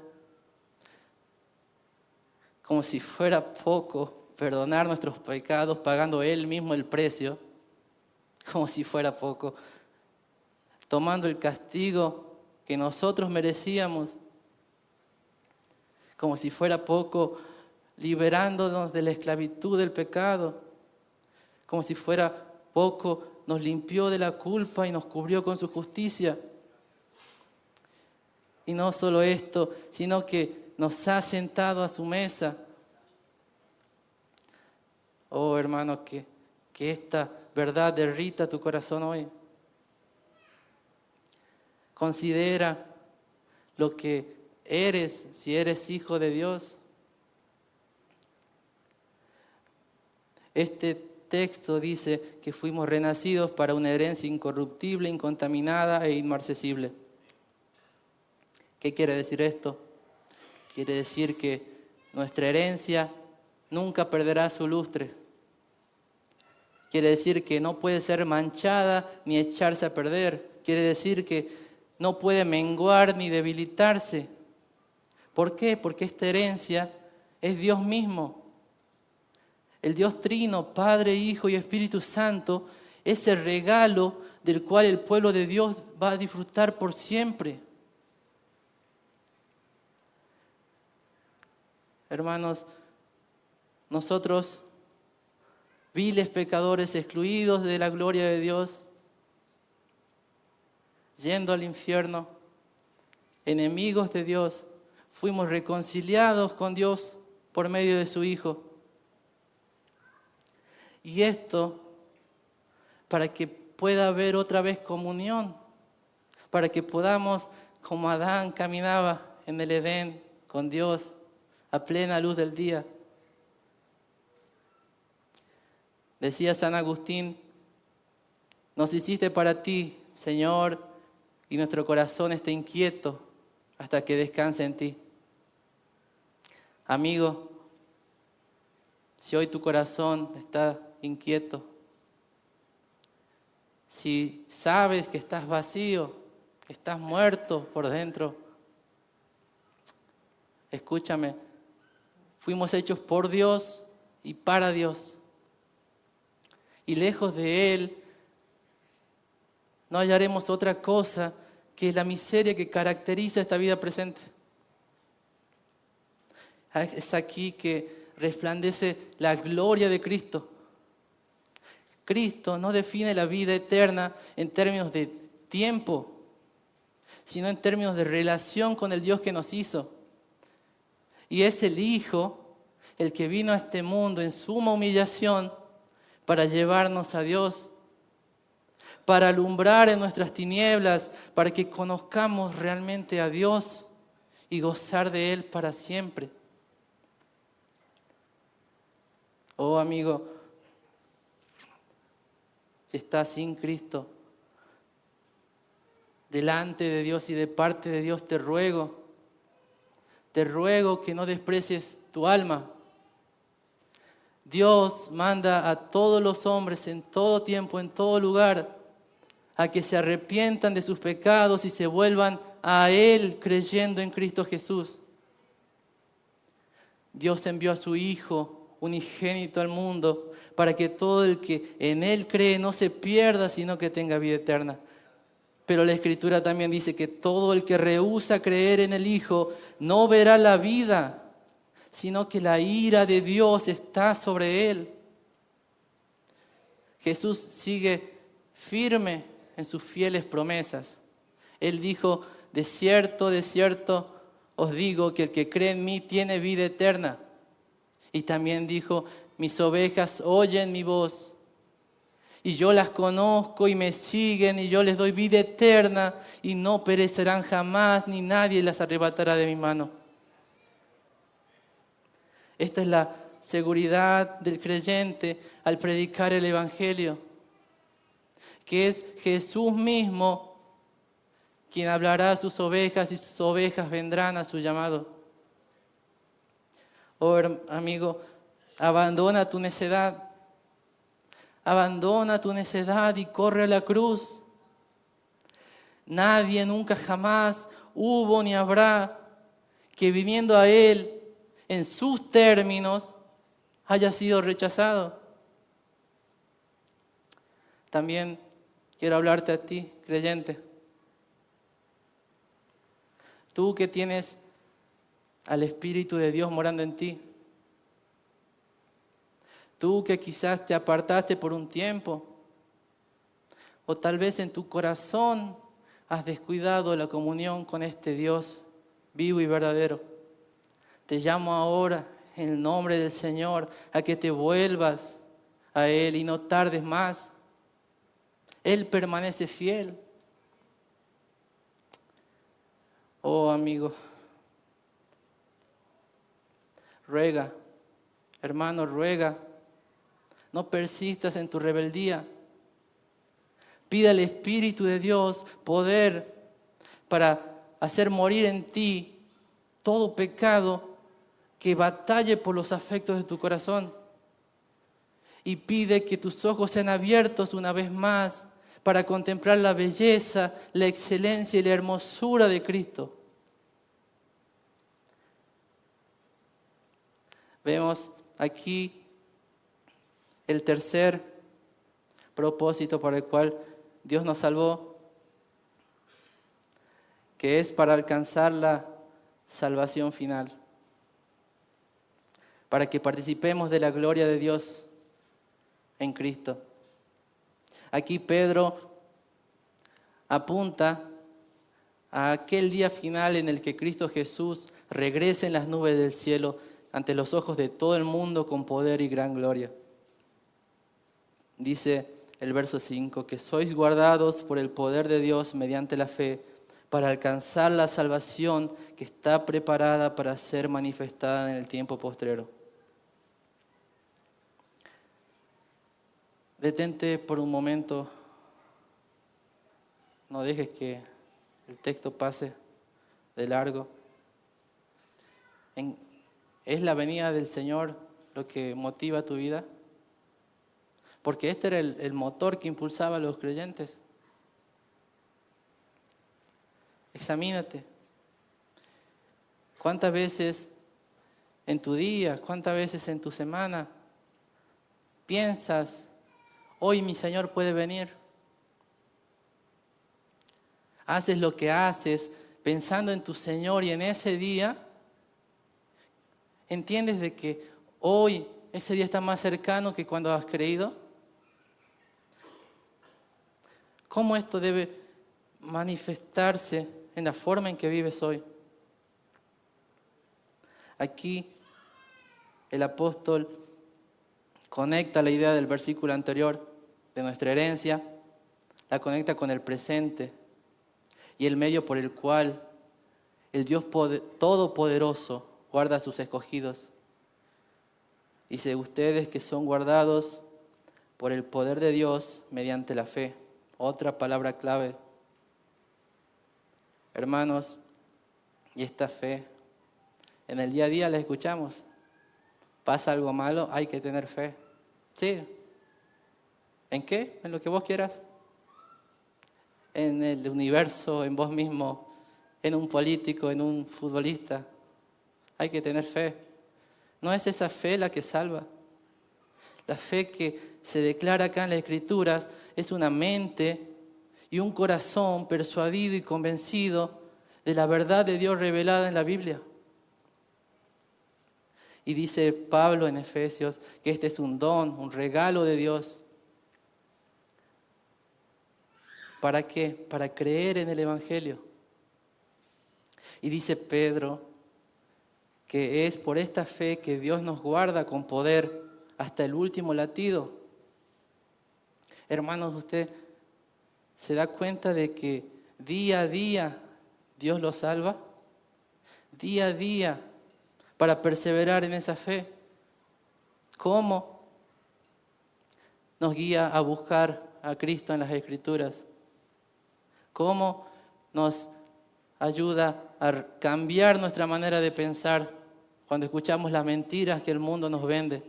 como si fuera poco perdonar nuestros pecados pagando Él mismo el precio, como si fuera poco, tomando el castigo que nosotros merecíamos, como si fuera poco, liberándonos de la esclavitud del pecado, como si fuera poco, nos limpió de la culpa y nos cubrió con su justicia. Y no solo esto, sino que nos ha sentado a su mesa. Oh, hermano, que esta verdad derrita tu corazón hoy. Considera lo que eres, si eres hijo de Dios. Este texto dice que fuimos renacidos para una herencia incorruptible, incontaminada e inmarcesible. ¿Qué quiere decir esto? Quiere decir que nuestra herencia nunca perderá su lustre. Quiere decir que no puede ser manchada ni echarse a perder. Quiere decir que no puede menguar ni debilitarse. ¿Por qué? Porque esta herencia es Dios mismo. El Dios Trino, Padre, Hijo y Espíritu Santo, es el regalo del cual el pueblo de Dios va a disfrutar por siempre. Hermanos, nosotros, viles pecadores excluidos de la gloria de Dios, yendo al infierno, enemigos de Dios, fuimos reconciliados con Dios por medio de su Hijo. Y esto para que pueda haber otra vez comunión, para que podamos, como Adán caminaba en el Edén con Dios a plena luz del día. Decía San Agustín, nos hiciste para ti, Señor, y nuestro corazón está inquieto hasta que descanse en ti. Amigo, si hoy tu corazón está inquieto, si sabes que estás vacío, que estás muerto por dentro, escúchame, fuimos hechos por Dios y para Dios. Y lejos de Él no hallaremos otra cosa que la miseria que caracteriza esta vida presente. Es aquí que resplandece la gloria de Cristo. Cristo no define la vida eterna en términos de tiempo, sino en términos de relación con el Dios que nos hizo. Y es el Hijo el que vino a este mundo en suma humillación para llevarnos a Dios, para alumbrar en nuestras tinieblas, para que conozcamos realmente a Dios y gozar de Él para siempre. Oh amigo, si estás sin Cristo, delante de Dios y de parte de Dios, te ruego que no desprecies tu alma. Dios manda a todos los hombres en todo tiempo, en todo lugar, a que se arrepientan de sus pecados y se vuelvan a Él creyendo en Cristo Jesús. Dios envió a su Hijo unigénito al mundo para que todo el que en Él cree no se pierda, sino que tenga vida eterna. Pero la Escritura también dice que todo el que rehúsa creer en el Hijo no verá la vida, sino que la ira de Dios está sobre él. Jesús sigue firme en sus fieles promesas. Él dijo, de cierto, os digo que el que cree en mí tiene vida eterna. Y también dijo, mis ovejas oyen mi voz, y yo las conozco y me siguen, y yo les doy vida eterna, y no perecerán jamás, ni nadie las arrebatará de mi mano. Esta es la seguridad del creyente al predicar el Evangelio, que es Jesús mismo quien hablará a sus ovejas y sus ovejas vendrán a su llamado. Oh, amigo, abandona tu necedad. Abandona tu necedad y corre a la cruz. Nadie, nunca jamás hubo ni habrá que viniendo a Él en sus términos haya sido rechazado. También quiero hablarte a ti, creyente. Tú que tienes al Espíritu de Dios morando en ti. Tú que quizás te apartaste por un tiempo, o tal vez en tu corazón has descuidado la comunión con este Dios vivo y verdadero. Te llamo ahora en el nombre del Señor a que te vuelvas a Él y no tardes más. Él permanece fiel. Oh, amigo, ruega, hermano, ruega. No persistas en tu rebeldía. Pide al Espíritu de Dios poder para hacer morir en ti todo pecado que batalle por los afectos de tu corazón. Y pide que tus ojos sean abiertos una vez más para contemplar la belleza, la excelencia y la hermosura de Cristo. Vemos aquí el tercer propósito por el cual Dios nos salvó, que es para alcanzar la salvación final, para que participemos de la gloria de Dios en Cristo. Aquí Pedro apunta a aquel día final en el que Cristo Jesús regrese en las nubes del cielo ante los ojos de todo el mundo con poder y gran gloria. Dice el verso 5, que sois guardados por el poder de Dios mediante la fe para alcanzar la salvación que está preparada para ser manifestada en el tiempo postrero. Detente por un momento, no dejes que el texto pase de largo. ¿Es la venida del Señor lo que motiva tu vida? Porque este era el motor que impulsaba a los creyentes. Examínate. ¿Cuántas veces en tu día, cuántas veces en tu semana piensas, hoy mi Señor puede venir? Haces lo que haces pensando en tu Señor y en ese día, ¿entiendes de que hoy ese día está más cercano que cuando has creído? ¿Cómo esto debe manifestarse en la forma en que vives hoy? Aquí el apóstol conecta la idea del versículo anterior de nuestra herencia, la conecta con el presente y el medio por el cual el Dios Todopoderoso guarda a sus escogidos. Dice, ustedes que son guardados por el poder de Dios mediante la fe. Otra palabra clave. Hermanos, y esta fe, en el día a día la escuchamos. pasa algo malo, hay que tener fe. Sí. ¿En qué? En lo que vos quieras. En el universo, en vos mismo, en un político, en un futbolista. Hay que tener fe. No es esa fe la que salva. La fe que se declara acá en las Escrituras es una mente y un corazón persuadido y convencido de la verdad de Dios revelada en la Biblia. Y dice Pablo en Efesios que este es un don, un regalo de Dios. ¿Para qué? Para creer en el Evangelio. Y dice Pedro que es por esta fe que Dios nos guarda con poder hasta el último latido. Hermanos, usted se da cuenta de que día a día Dios lo salva. Día a día para perseverar en esa fe. ¿Cómo? Nos guía a buscar a Cristo en las Escrituras. ¿Cómo nos ayuda a cambiar nuestra manera de pensar cuando escuchamos las mentiras que el mundo nos vende?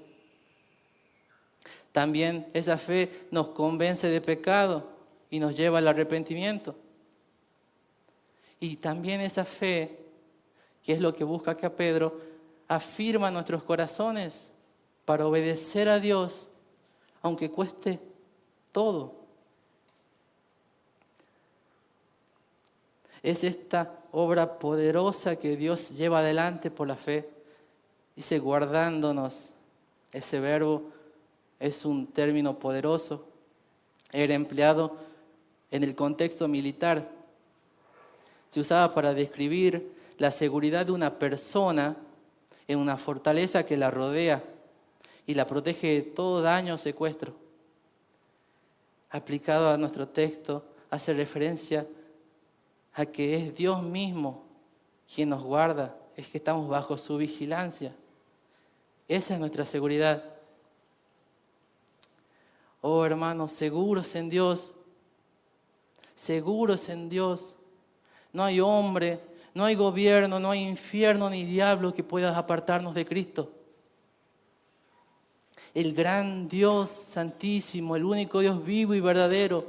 También esa fe nos convence de pecado y nos lleva al arrepentimiento. Y también esa fe, que es lo que busca acá Pedro, afirma nuestros corazones para obedecer a Dios, aunque cueste todo. Es esta obra poderosa que Dios lleva adelante por la fe. Dice guardándonos. Ese verbo es un término poderoso. Era empleado en el contexto militar. Se usaba para describir la seguridad de una persona en una fortaleza que la rodea y la protege de todo daño o secuestro. Aplicado a nuestro texto, hace referencia a que es Dios mismo quien nos guarda, es que estamos bajo su vigilancia. Esa es nuestra seguridad. Oh hermanos, seguros en Dios, seguros en Dios. No hay hombre, no hay gobierno, no hay infierno ni diablo que pueda apartarnos de Cristo. El gran Dios santísimo, el único Dios vivo y verdadero,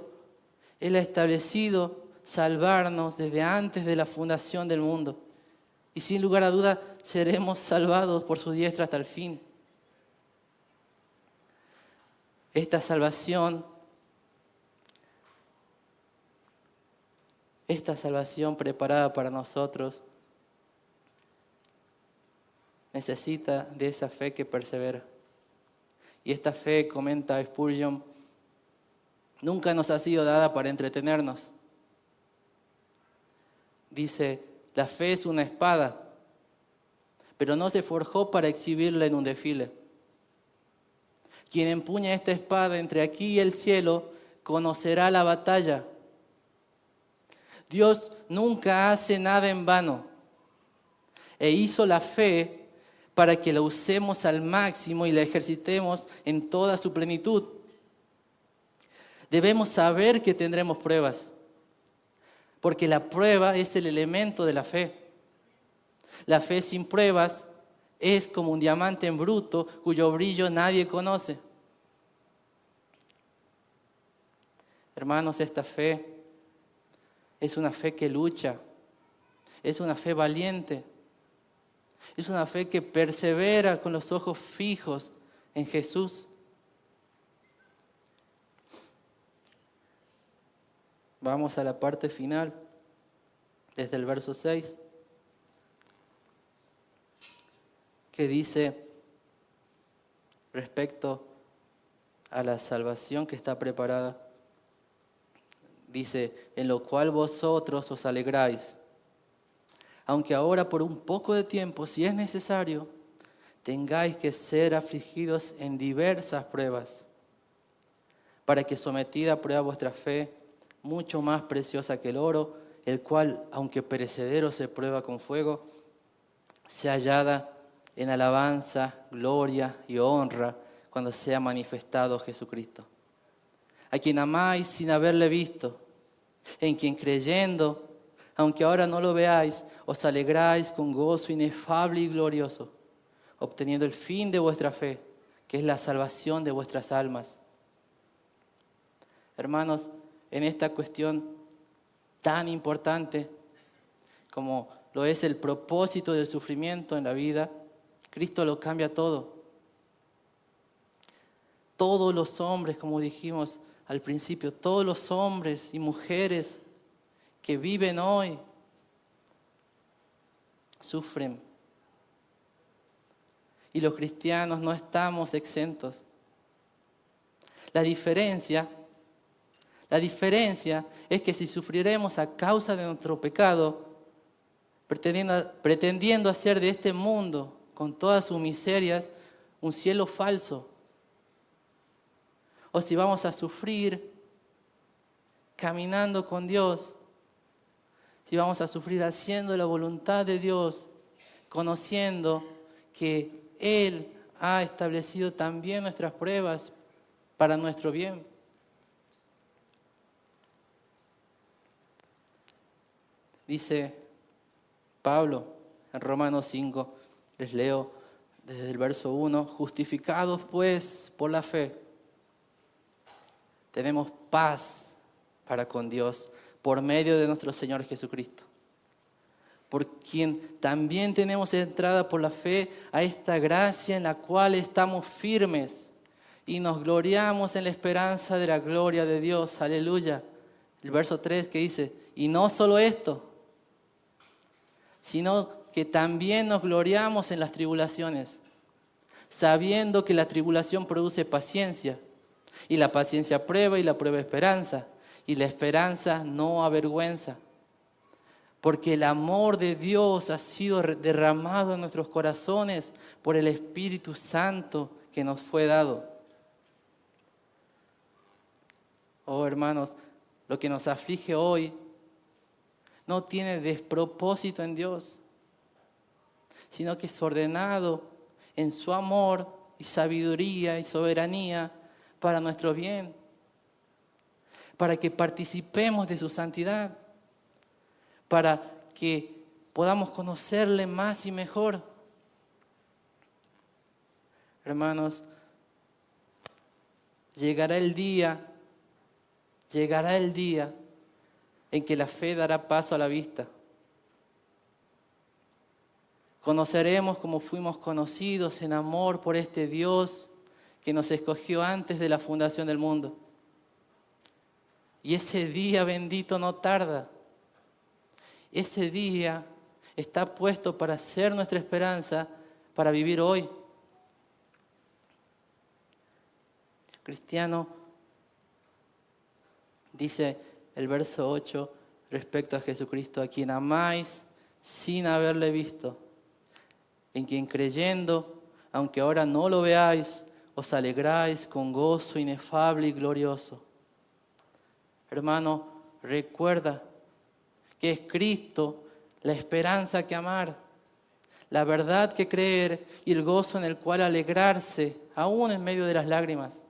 Él ha establecido salvarnos desde antes de la fundación del mundo. Y sin lugar a duda seremos salvados por su diestra hasta el fin. Esta salvación preparada para nosotros necesita de esa fe que persevera. Y esta fe, comenta Spurgeon, nunca nos ha sido dada para entretenernos. Dice, la fe es una espada, pero no se forjó para exhibirla en un desfile. Quien empuña esta espada entre aquí y el cielo conocerá la batalla. Dios nunca hace nada en vano e hizo la fe para que la usemos al máximo y la ejercitemos en toda su plenitud. Debemos saber que tendremos pruebas, porque la prueba es el elemento de la fe. La fe sin pruebas es como un diamante en bruto cuyo brillo nadie conoce. Hermanos, esta fe es una fe que lucha, es una fe valiente, es una fe que persevera con los ojos fijos en Jesús. Vamos a la parte final, desde el verso 6, que dice respecto a la salvación que está preparada. Dice, en lo cual vosotros os alegráis, aunque ahora por un poco de tiempo, si es necesario, tengáis que ser afligidos en diversas pruebas, para que sometida a prueba vuestra fe, mucho más preciosa que el oro, el cual, aunque perecedero se prueba con fuego, sea hallada en alabanza, gloria y honra cuando sea manifestado Jesucristo, a quien amáis sin haberle visto, en quien creyendo, aunque ahora no lo veáis, os alegráis con gozo inefable y glorioso, obteniendo el fin de vuestra fe, que es la salvación de vuestras almas. Hermanos, en esta cuestión tan importante como lo es el propósito del sufrimiento en la vida, Cristo lo cambia todo. Todos los hombres, como dijimos al principio, todos los hombres y mujeres que viven hoy sufren. Y los cristianos no estamos exentos. La diferencia es que si sufriremos a causa de nuestro pecado, pretendiendo hacer de este mundo, con todas sus miserias, un cielo falso, o si vamos a sufrir caminando con Dios, si vamos a sufrir haciendo la voluntad de Dios, conociendo que Él ha establecido también nuestras pruebas para nuestro bien. Dice Pablo en Romanos 5, les leo desde el verso 1, justificados pues por la fe, tenemos paz para con Dios por medio de nuestro Señor Jesucristo, por quien también tenemos entrada por la fe a esta gracia en la cual estamos firmes y nos gloriamos en la esperanza de la gloria de Dios. Aleluya. El verso 3 que dice, y no solo esto, sino que también nos gloriamos en las tribulaciones, sabiendo que la tribulación produce paciencia, y la paciencia prueba, y la prueba esperanza, y la esperanza no avergüenza, porque el amor de Dios ha sido derramado en nuestros corazones por el Espíritu Santo que nos fue dado. Oh hermanos, lo que nos aflige hoy no tiene despropósito en Dios, sino que es ordenado en su amor y sabiduría y soberanía para nuestro bien, para que participemos de su santidad, para que podamos conocerle más y mejor. Hermanos, llegará el día en que la fe dará paso a la vista. Conoceremos como fuimos conocidos en amor por este Dios que nos escogió antes de la fundación del mundo. Y ese día bendito no tarda. Ese día está puesto para ser nuestra esperanza, para vivir hoy. Cristiano, dice el verso 8 respecto a Jesucristo, a quien amáis sin haberle visto, en quien creyendo, aunque ahora no lo veáis, os alegráis con gozo inefable y glorioso. Hermano, recuerda que es Cristo la esperanza que amar, la verdad que creer y el gozo en el cual alegrarse, aún en medio de las lágrimas.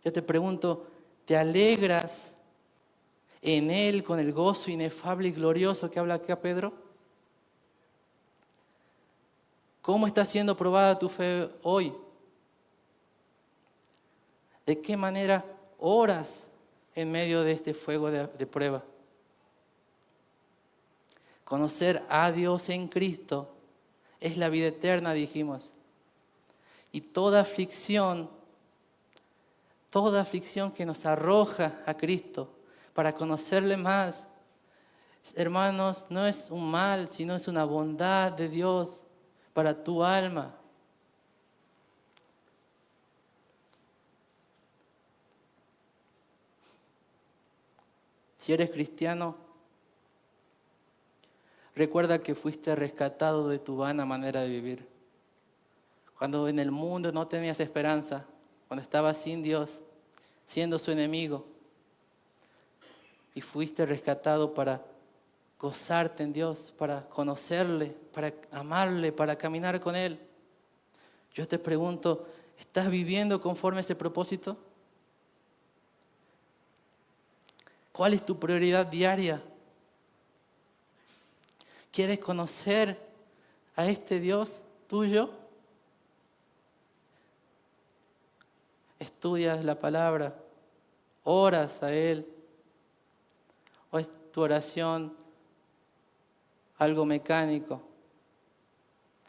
Yo te pregunto, ¿te alegras en Él con el gozo inefable y glorioso que habla acá Pedro? ¿Cómo está siendo probada tu fe hoy? ¿De qué manera oras en medio de este fuego de prueba? Conocer a Dios en Cristo es la vida eterna, dijimos. Y toda aflicción que nos arroja a Cristo para conocerle más, hermanos, no es un mal, sino es una bondad de Dios para tu alma. Si eres cristiano, recuerda que fuiste rescatado de tu vana manera de vivir. Cuando en el mundo no tenías esperanza, cuando estabas sin Dios, siendo su enemigo, y fuiste rescatado para gozarte en Dios, para conocerle, para amarle, para caminar con Él. Yo te pregunto, ¿estás viviendo conforme a ese propósito? ¿Cuál es tu prioridad diaria? ¿Quieres conocer a este Dios tuyo? ¿Estudias la palabra? ¿Oras a Él? ¿O es tu oración algo mecánico?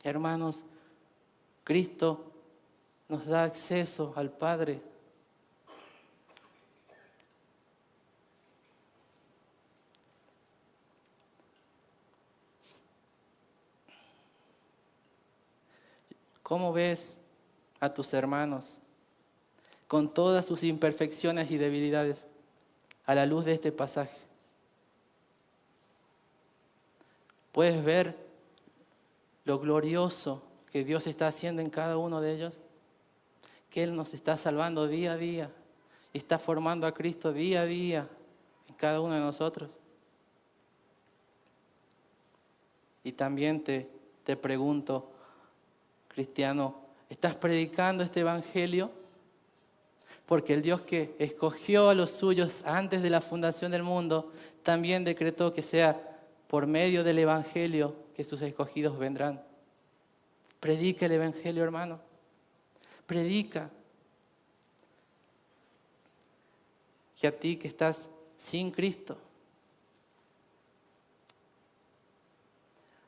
Hermanos, Cristo nos da acceso al Padre. ¿Cómo ves a tus hermanos con todas sus imperfecciones y debilidades a la luz de este pasaje? ¿Puedes ver lo glorioso que Dios está haciendo en cada uno de ellos? Que Él nos está salvando día a día y está formando a Cristo día a día en cada uno de nosotros. Y también te pregunto, cristiano, ¿estás predicando este evangelio? Porque el Dios que escogió a los suyos antes de la fundación del mundo, también decretó que sea por medio del evangelio que sus escogidos vendrán. Predica el evangelio, hermano. Predica. Que a ti que estás sin Cristo,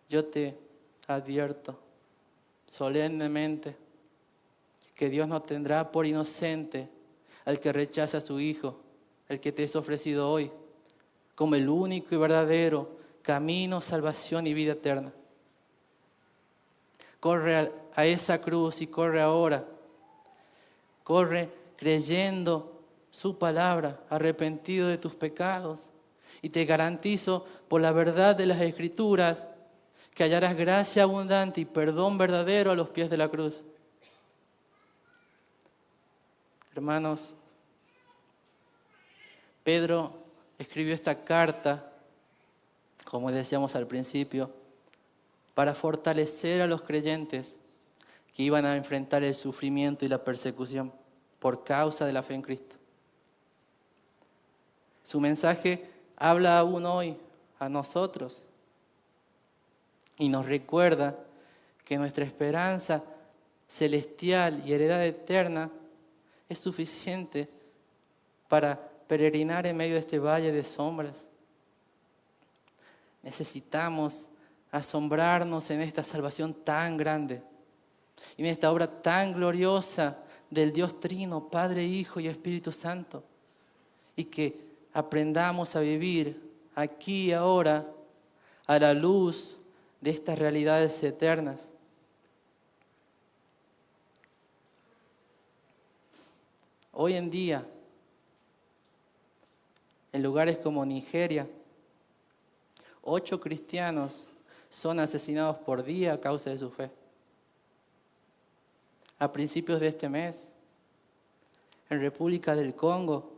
yo te advierto solemnemente que Dios no tendrá por inocente al que rechaza a su Hijo, el que te es ofrecido hoy, como el único y verdadero camino, salvación y vida eterna. Corre a esa cruz y corre ahora. Corre creyendo su palabra, arrepentido de tus pecados. Y te garantizo por la verdad de las Escrituras que hallarás gracia abundante y perdón verdadero a los pies de la cruz. Hermanos, Pedro escribió esta carta, como decíamos al principio, para fortalecer a los creyentes que iban a enfrentar el sufrimiento y la persecución por causa de la fe en Cristo. Su mensaje habla aún hoy a nosotros y nos recuerda que nuestra esperanza celestial y heredad eterna es suficiente para peregrinar en medio de este valle de sombras. Necesitamos asombrarnos en esta salvación tan grande y en esta obra tan gloriosa del Dios Trino, Padre, Hijo y Espíritu Santo, y que aprendamos a vivir aquí y ahora a la luz de estas realidades eternas. Hoy en día, en lugares como Nigeria, 8 cristianos son asesinados por día a causa de su fe. A principios de este mes, en República del Congo,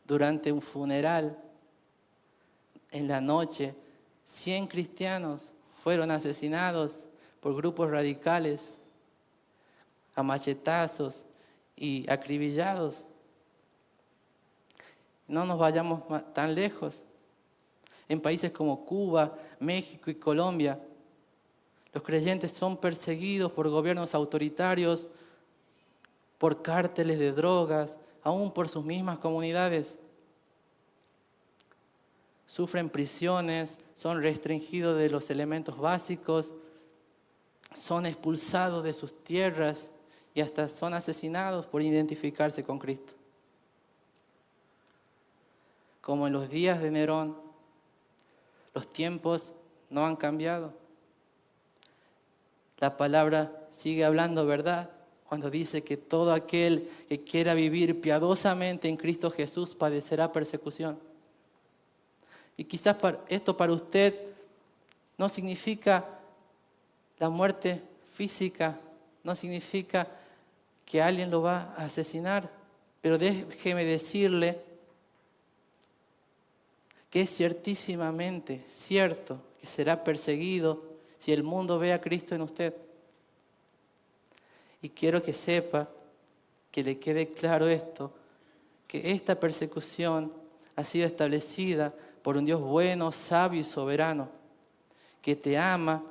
durante un funeral, en la noche, 100 cristianos fueron asesinados por grupos radicales, a machetazos y acribillados. No nos vayamos tan lejos. En países como Cuba, México y Colombia, los creyentes son perseguidos por gobiernos autoritarios, por cárteles de drogas, aún por sus mismas comunidades. Sufren prisiones, son restringidos de los elementos básicos, son expulsados de sus tierras y hasta son asesinados por identificarse con Cristo. Como en los días de Nerón, los tiempos no han cambiado. La palabra sigue hablando verdad cuando dice que todo aquel que quiera vivir piadosamente en Cristo Jesús padecerá persecución. Y quizás esto para usted no significa la muerte física, no significa que alguien lo va a asesinar, pero déjeme decirle que es ciertísimamente cierto que será perseguido si el mundo ve a Cristo en usted. Y quiero que sepa, que le quede claro esto, que esta persecución ha sido establecida por un Dios bueno, sabio y soberano, que te ama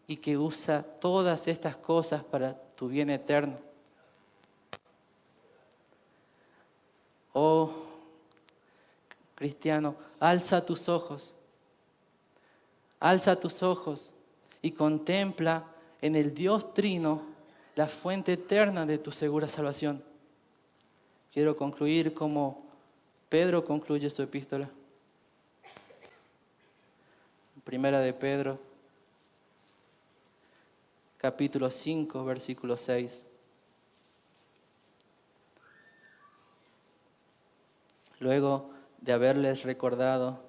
y que usa todas estas cosas para tu bien eterno. Oh, cristiano, alza tus ojos y contempla en el Dios Trino la fuente eterna de tu segura salvación. Quiero concluir como Pedro concluye su epístola. Primera de Pedro, capítulo 5, versículo 6. Luego de haberles recordado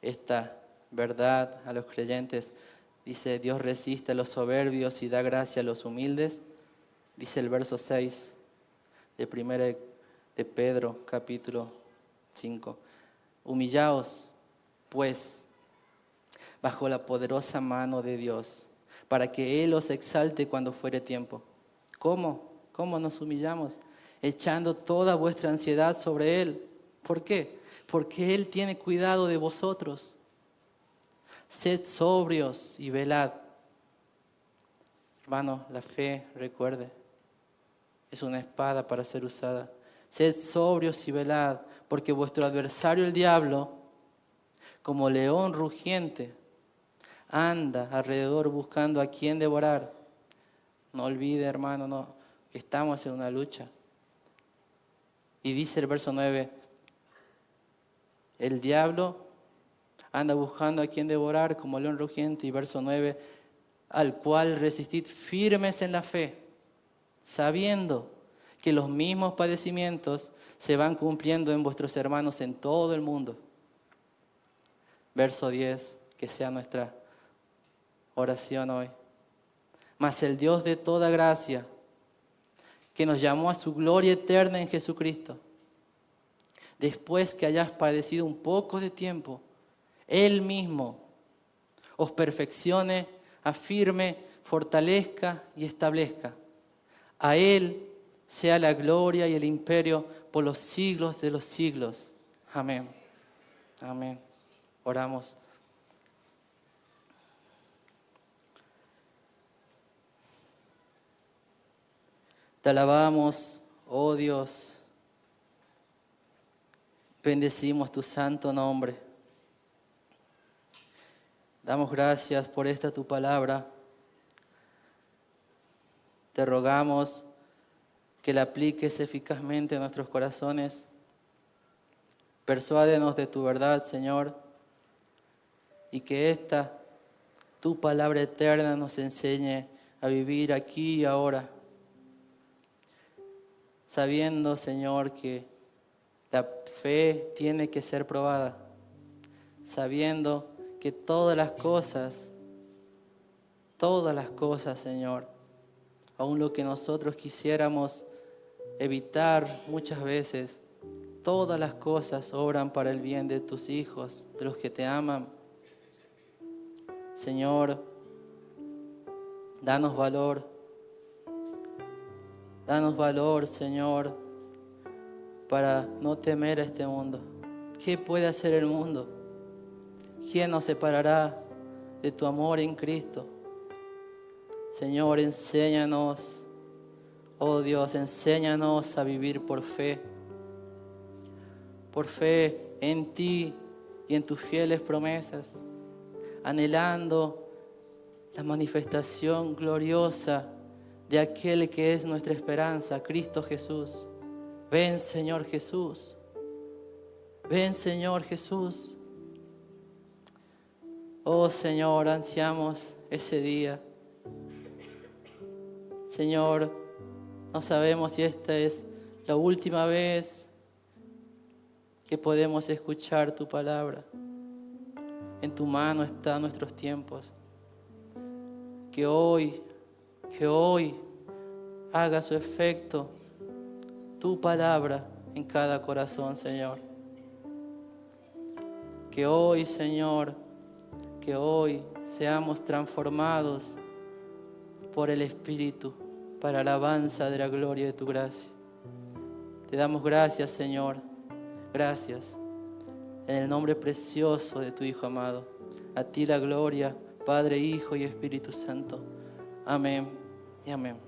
esta verdad a los creyentes, dice: Dios resiste a los soberbios y da gracia a los humildes. Dice el verso 6 de Primera de Pedro, capítulo 5. Humillaos, pues, bajo la poderosa mano de Dios, para que Él os exalte cuando fuere tiempo. ¿Cómo? ¿Cómo nos humillamos? Echando toda vuestra ansiedad sobre Él. ¿Por qué? Porque Él tiene cuidado de vosotros. Sed sobrios y velad. Hermano, la fe, recuerde, es una espada para ser usada. Sed sobrios y velad, porque vuestro adversario el diablo, como león rugiente, anda alrededor buscando a quien devorar. No olvide, hermano, que estamos en una lucha. Y dice el verso 9, el diablo anda buscando a quien devorar como león rugiente. Y verso 9, al cual resistid firmes en la fe, sabiendo que los mismos padecimientos se van cumpliendo en vuestros hermanos en todo el mundo. Verso 10, que sea nuestra oración hoy. Mas el Dios de toda gracia, que nos llamó a su gloria eterna en Jesucristo, después que hayáis padecido un poco de tiempo, Él mismo os perfeccione, afirme, fortalezca y establezca. A Él sea la gloria y el imperio por los siglos de los siglos. Amén. Amén. Oramos. Te alabamos, oh Dios. Bendecimos tu santo nombre. Damos gracias por esta tu palabra. Te rogamos que la apliques eficazmente en nuestros corazones. Persuádenos de tu verdad, Señor, y que esta tu palabra eterna nos enseñe a vivir aquí y ahora, sabiendo, Señor, que la fe tiene que ser probada, sabiendo que todas las cosas, Señor, aun lo que nosotros quisiéramos evitar muchas veces, todas las cosas obran para el bien de tus hijos, de los que te aman. Señor, danos valor, Señor, para no temer a este mundo. ¿Qué puede hacer el mundo? ¿Quién nos separará de tu amor en Cristo? Señor, enséñanos, oh Dios, enséñanos a vivir por fe en ti y en tus fieles promesas, anhelando la manifestación gloriosa de aquel que es nuestra esperanza, Cristo Jesús. Ven, Señor Jesús. Ven, Señor Jesús. Oh, Señor, ansiamos ese día. Señor, no sabemos si esta es la última vez que podemos escuchar tu palabra. En tu mano están nuestros tiempos. Que hoy haga su efecto tu palabra en cada corazón, Señor. Que hoy, Señor, seamos transformados por el Espíritu para alabanza de la gloria de tu gracia. Te damos gracias, Señor. Gracias. En el nombre precioso de tu Hijo amado. A ti la gloria Padre, Hijo y Espíritu Santo. Amén y amén.